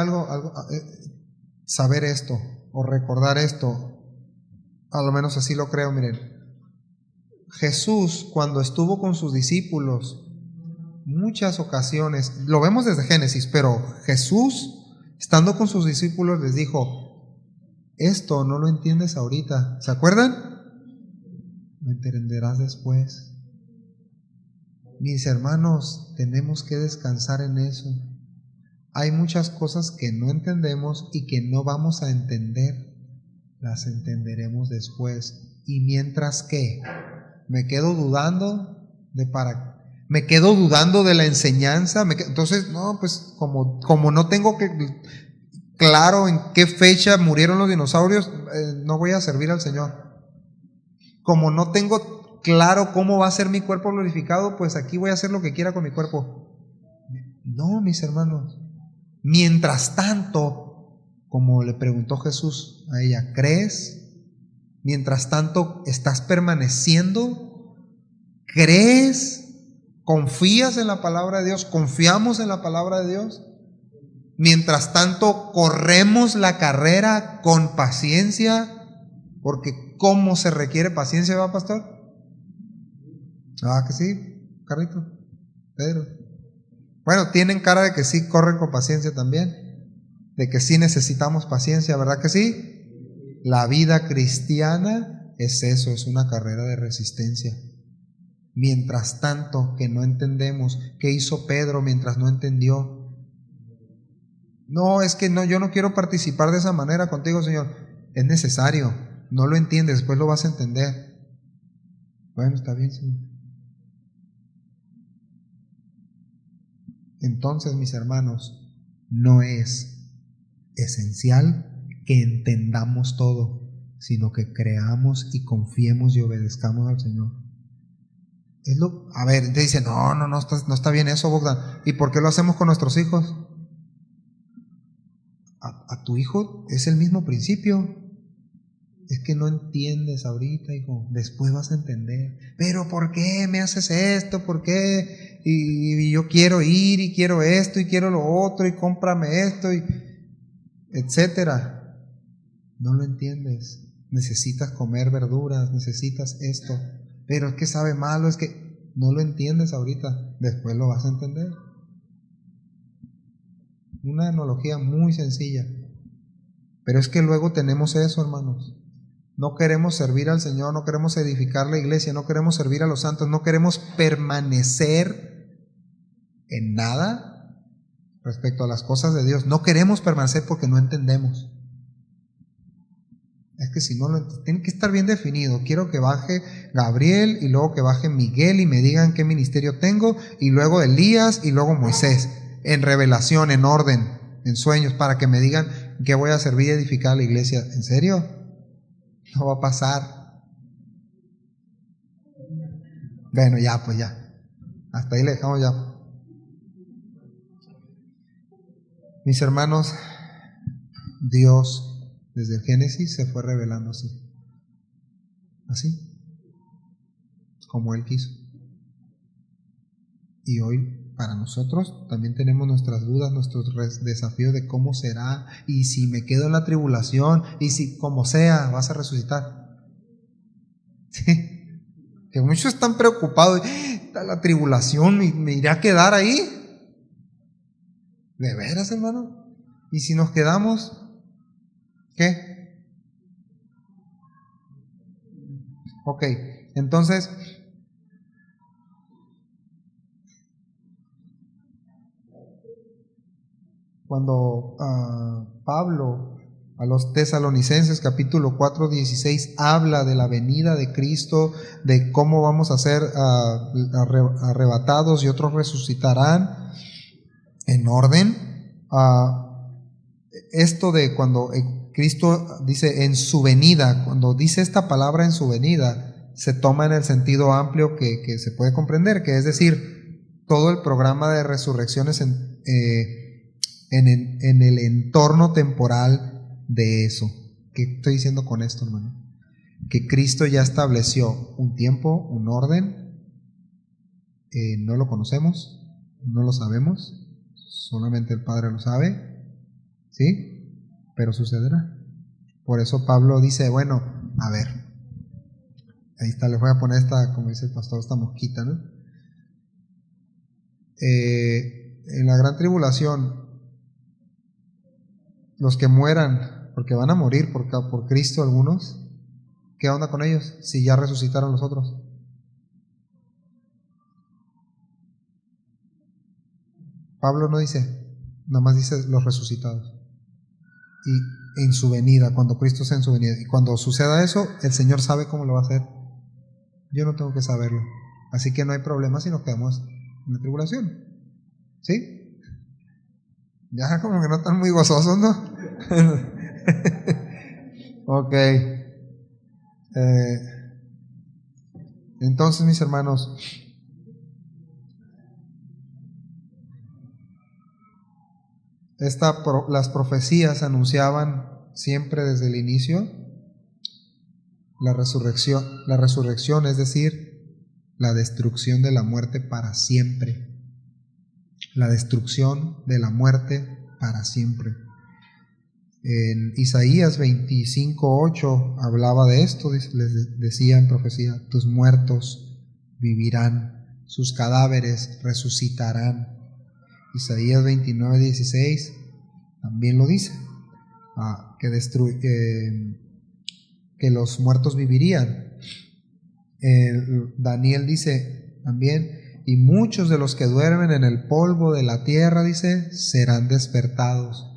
saber esto o recordar esto, a lo menos así lo creo. Miren, Jesús, cuando estuvo con sus discípulos, muchas ocasiones, lo vemos desde Génesis, pero Jesús, estando con sus discípulos, les dijo: esto no lo entiendes ahorita, ¿se acuerdan? Lo entenderás después. Mis hermanos, tenemos que descansar en eso. Hay muchas cosas que no entendemos y que no vamos a entender, las entenderemos después. Y mientras que me quedo dudando de la enseñanza, entonces no, pues como no tengo claro en qué fecha murieron los dinosaurios, no voy a servir al Señor. Como no tengo claro cómo va a ser mi cuerpo glorificado, pues aquí voy a hacer lo que quiera con mi cuerpo. No, mis hermanos. Mientras tanto, como le preguntó Jesús a ella, ¿crees? Mientras tanto, ¿estás permaneciendo? ¿Crees? ¿Confías en la palabra de Dios? ¿Confiamos en la palabra de Dios? Mientras tanto, corremos la carrera con paciencia, porque ¿cómo se requiere paciencia, va, pastor? Ah, que sí, Carrito, Pedro. Bueno, tienen cara de que sí corren con paciencia también, de que sí necesitamos paciencia, ¿verdad que sí? La vida cristiana es eso, es una carrera de resistencia. Mientras tanto, que no entendemos, ¿qué hizo Pedro mientras no entendió? No, es que no, yo no quiero participar de esa manera contigo, Señor. Es necesario, no lo entiendes, después lo vas a entender. Bueno, está bien, Señor. Entonces, mis hermanos, no es esencial que entendamos todo, sino que creamos y confiemos y obedezcamos al Señor. A ver, te dice, no está bien eso, Bogdan. ¿Y por qué lo hacemos con nuestros hijos? A tu hijo es el mismo principio. Es que no entiendes ahorita, hijo, después vas a entender. Pero ¿por qué me haces esto? ¿Por qué? Y yo quiero ir y quiero esto y quiero lo otro y cómprame esto y etcétera. No lo entiendes. Necesitas comer verduras, necesitas esto. Pero es que sabe malo, es que No lo entiendes ahorita, después lo vas a entender. Una analogía muy sencilla. Pero es que luego tenemos eso, hermanos. No queremos servir al Señor, no queremos edificar la iglesia, no queremos servir a los santos, no queremos permanecer en nada respecto a las cosas de Dios. No queremos permanecer porque no entendemos. Es que si no, tiene que estar bien definido. Quiero que baje Gabriel y luego que baje Miguel y me digan qué ministerio tengo, y luego Elías y luego Moisés, en revelación, en orden, en sueños, para que me digan qué voy a servir y edificar a la iglesia. ¿En serio? No va a pasar. Bueno, ya, pues ya. Hasta ahí le dejamos ya. Mis hermanos, Dios desde el Génesis se fue revelando así. Así. Como Él quiso. Y hoy, para nosotros, también tenemos nuestras dudas, nuestros desafíos de cómo será, y si me quedo en la tribulación, y si como sea, vas a resucitar. Sí. Que muchos están preocupados, está la tribulación, ¿me iré a quedar ahí? ¿De veras, hermano? ¿Y si nos quedamos? ¿Qué? Ok, entonces, cuando Pablo a los Tesalonicenses capítulo 4, 16 habla de la venida de Cristo, de cómo vamos a ser arrebatados y otros resucitarán en orden. Esto de cuando Cristo dice en su venida, cuando dice esta palabra en su venida, se toma en el sentido amplio que se puede comprender, que es decir, todo el programa de resurrecciones en el entorno temporal de eso. ¿Qué estoy diciendo con esto, hermano? Que Cristo ya estableció un tiempo, un orden. No lo conocemos, no lo sabemos, solamente el Padre lo sabe, ¿sí? Pero sucederá. Por eso Pablo dice, bueno, a ver, ahí está, les voy a poner esta, como dice el pastor, esta mosquita, ¿no? En la gran tribulación, los que mueran, porque van a morir por Cristo algunos, ¿qué onda con ellos si ya resucitaron los otros? Pablo no dice, nada más dice los resucitados. Y en su venida, cuando Cristo sea en su venida, y cuando suceda eso, el Señor sabe cómo lo va a hacer. Yo no tengo que saberlo. Así que no hay problema si nos quedamos en la tribulación. ¿Sí? Ya como que no están muy gozosos, ¿no? Ok. Entonces, mis hermanos, las profecías anunciaban siempre desde el inicio la resurrección, es decir, la destrucción de la muerte para siempre. La destrucción de la muerte para siempre. En Isaías 25:8 hablaba de esto, les decía en profecía, tus muertos vivirán, sus cadáveres resucitarán. Isaías 29:16 también lo dice, que los muertos vivirían. Daniel dice también, y muchos de los que duermen en el polvo de la tierra, dice, serán despertados,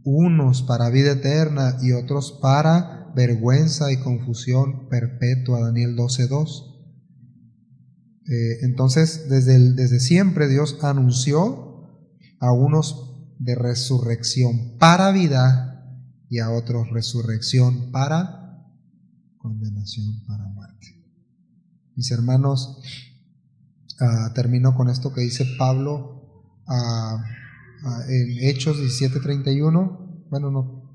unos para vida eterna y otros para vergüenza y confusión perpetua. Daniel 12:2. Entonces, desde siempre Dios anunció a unos de resurrección para vida y a otros resurrección para condenación, para muerte. Mis hermanos, termino con esto que dice Pablo en Hechos 17:31. Bueno, no.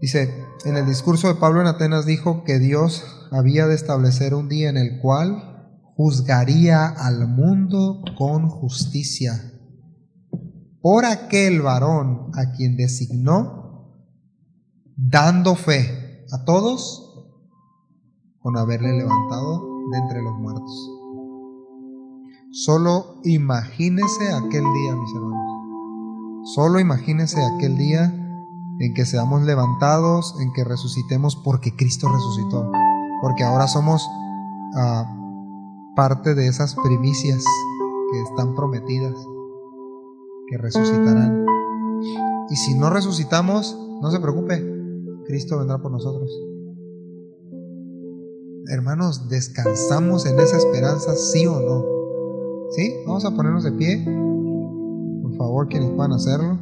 Dice, en el discurso de Pablo en Atenas dijo que Dios había de establecer un día en el cual juzgaría al mundo con justicia por aquel varón a quien designó, dando fe a todos con haberle levantado de entre los muertos. Solo imagínese aquel día, mis hermanos. Solo imagínese aquel día en que seamos levantados, en que resucitemos porque Cristo resucitó. Porque ahora somos parte de esas primicias que están prometidas, que resucitarán. Y si no resucitamos, no se preocupe, Cristo vendrá por nosotros. Hermanos, ¿descansamos en esa esperanza, sí o no? ¿Sí? Vamos a ponernos de pie. Por favor, quienes puedan hacerlo.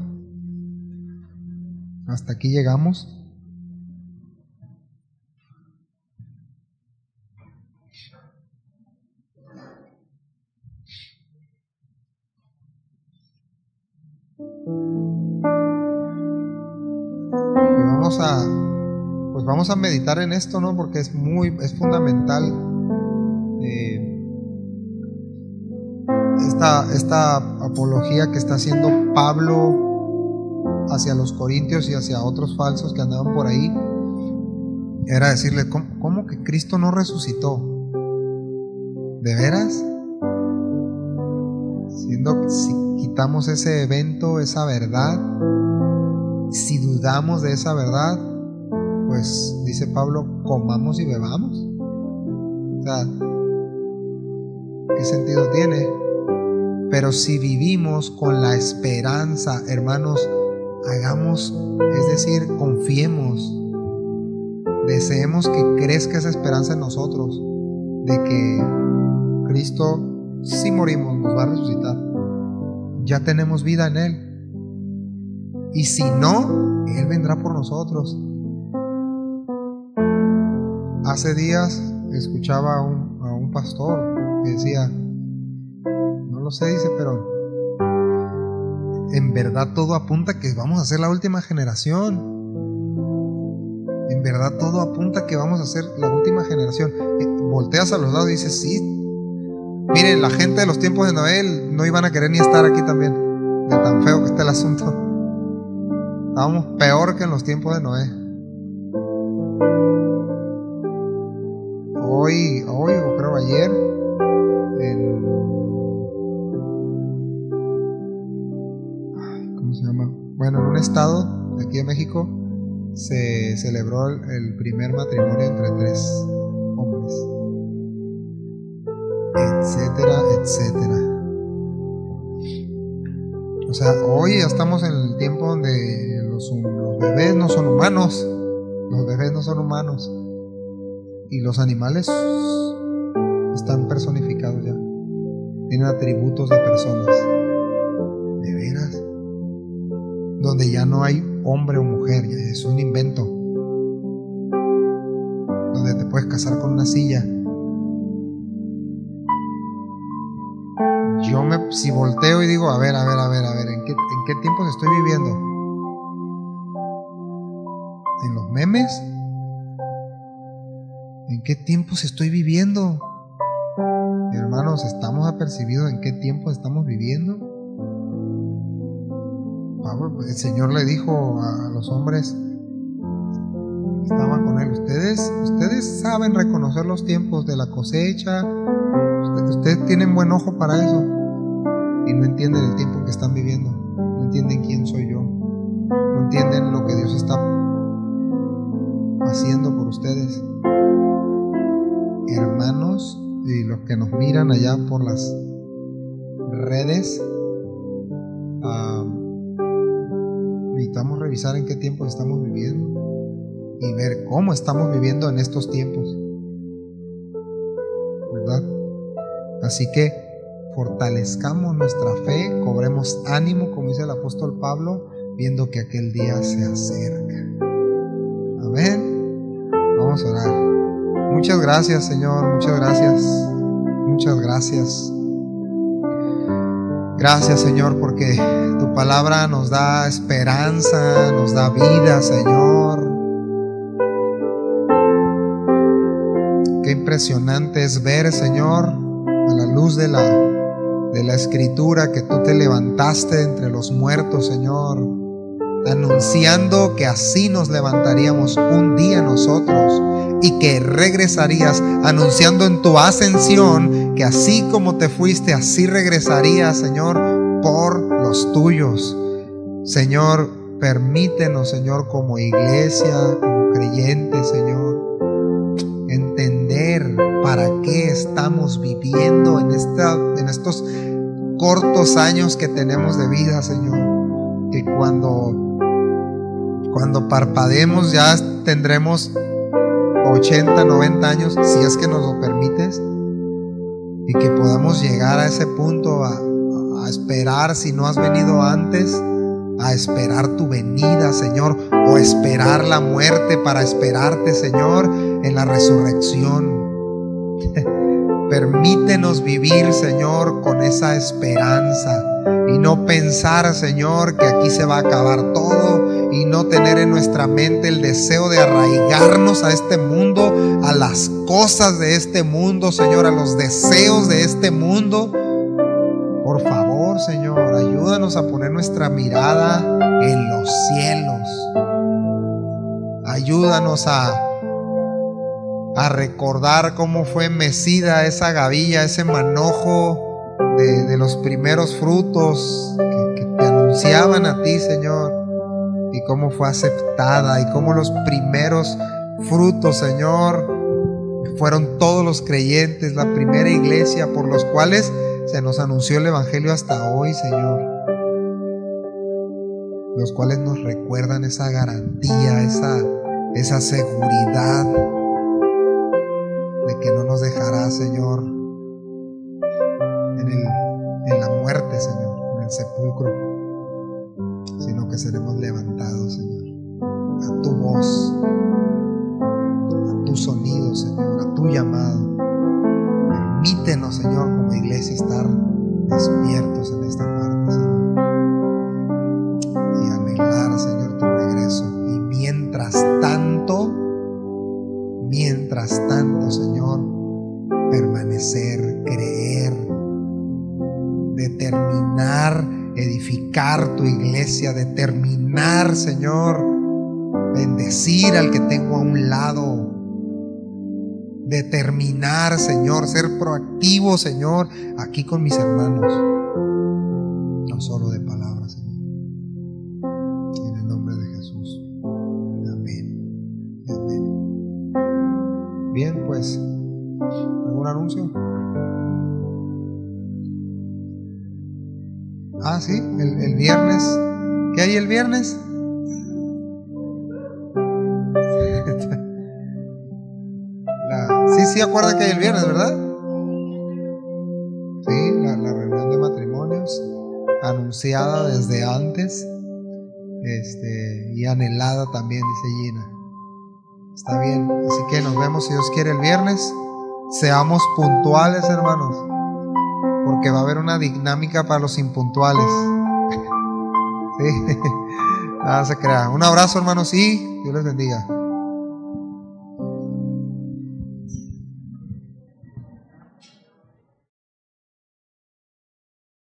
Hasta aquí llegamos. Y vamos a meditar en esto, ¿no? Porque es fundamental esta apología que está haciendo Pablo hacia los corintios y hacia otros falsos que andaban por ahí. Era decirle, ¿cómo que Cristo no resucitó? ¿De veras? Siendo que si quitamos ese evento, esa verdad, si dudamos de esa verdad, pues dice Pablo, comamos y bebamos. O sea, ¿qué sentido tiene? Pero si vivimos con la esperanza, hermanos, hagamos, es decir, confiemos, deseemos que crezca esa esperanza en nosotros, de que Cristo, si morimos, nos va a resucitar. Ya tenemos vida en Él. Y si no, Él vendrá por nosotros. Hace días escuchaba a un pastor que decía, no lo sé, dice, pero en verdad todo apunta a que vamos a ser la última generación. En verdad todo apunta a que vamos a ser la última generación. Volteas a los lados y dices, sí, miren, la gente de los tiempos de Noé no iban a querer ni estar aquí también, de tan feo que está el asunto. Estábamos peor que en los tiempos de Noé. Hoy o creo ayer, ¿cómo se llama? Bueno, en un estado de aquí de México se celebró el primer matrimonio entre 3 hombres, etcétera, etcétera. O sea, hoy ya estamos en el tiempo donde los bebés no son humanos. Los bebés no son humanos. Y los animales están personificados ya. Tienen atributos de personas. ¿De veras? Donde ya no hay hombre o mujer, ya es un invento. Donde te puedes casar con una silla. Si volteo y digo, a ver, ¿en qué tiempos estoy viviendo? ¿En los memes? ¿En qué tiempos estoy viviendo? Hermanos, ¿estamos apercibidos en qué tiempos estamos viviendo? El Señor le dijo a los hombres que estaban con Él, ustedes saben reconocer los tiempos de la cosecha, ustedes tienen buen ojo para eso. Y no entienden el tiempo en que están viviendo. No entienden quién soy yo. No entienden lo que Dios está haciendo por ustedes. Hermanos, y los que nos miran allá por las redes, necesitamos revisar en qué tiempo estamos viviendo y ver cómo estamos viviendo en estos tiempos, ¿verdad? Así que fortalezcamos nuestra fe, cobremos ánimo, como dice el apóstol Pablo, viendo que aquel día se acerca. Amén. Vamos a orar. Muchas gracias, Señor, muchas gracias. Muchas gracias. Gracias, Señor, porque tu palabra nos da esperanza, nos da vida, Señor. Qué impresionante es ver, Señor, a la luz de la Escritura, que tú te levantaste entre los muertos, Señor, anunciando que así nos levantaríamos un día nosotros y que regresarías, anunciando en tu ascensión que así como te fuiste, así regresarías, Señor, por los tuyos. Señor, permítenos, Señor, como iglesia, como creyentes, Señor, entender para qué estamos viviendo en estos cortos años que tenemos de vida, Señor. Que cuando parpadeemos ya tendremos 80, 90 años, si es que nos lo permites, y que podamos llegar a ese punto a esperar, si no has venido antes, a esperar tu venida, Señor, o esperar la muerte para esperarte, Señor, en la resurrección. Permítenos vivir, Señor, con esa esperanza y no pensar, Señor, que aquí se va a acabar todo, y no tener en nuestra mente el deseo de arraigarnos a este mundo, a las cosas de este mundo, Señor, a los deseos de este mundo. Por favor, Señor, ayúdanos a poner nuestra mirada en los cielos. Ayúdanos a recordar cómo fue mecida esa gavilla, ese manojo de los primeros frutos que te anunciaban a ti, Señor, y cómo fue aceptada, y cómo los primeros frutos, Señor, fueron todos los creyentes, la primera iglesia por los cuales se nos anunció el Evangelio hasta hoy, Señor, los cuales nos recuerdan esa garantía, esa seguridad de que no nos dejará, Señor, en la muerte, Señor, en el sepulcro, sino que seremos levantados, Señor, a tu voz, a tu sonido, Señor, a tu llamado. Permítenos, Señor, como iglesia, estar despiertos en esta parte, Señor, y anhelar, Señor, tu regreso. Y mientras tanto, Señor, permanecer, creer, determinar, edificar tu iglesia, determinar, Señor, bendecir al que tengo a un lado, determinar, Señor, ser proactivo, Señor, aquí con mis hermanos, no solo de palabras, Señor. En el nombre de Jesús. Amén. Amén. Bien, pues, ¿algún anuncio? Ah, sí, el viernes. ¿Qué hay el viernes? Sí, acuerda que hay el viernes, ¿verdad? Sí, la reunión de matrimonios, anunciada desde antes, y anhelada también, dice Gina. Está bien, así que nos vemos, si Dios quiere, el viernes. Seamos puntuales, hermanos, porque va a haber una dinámica para los impuntuales. Sí, nada se crea. Un abrazo, hermanos, y Dios les bendiga.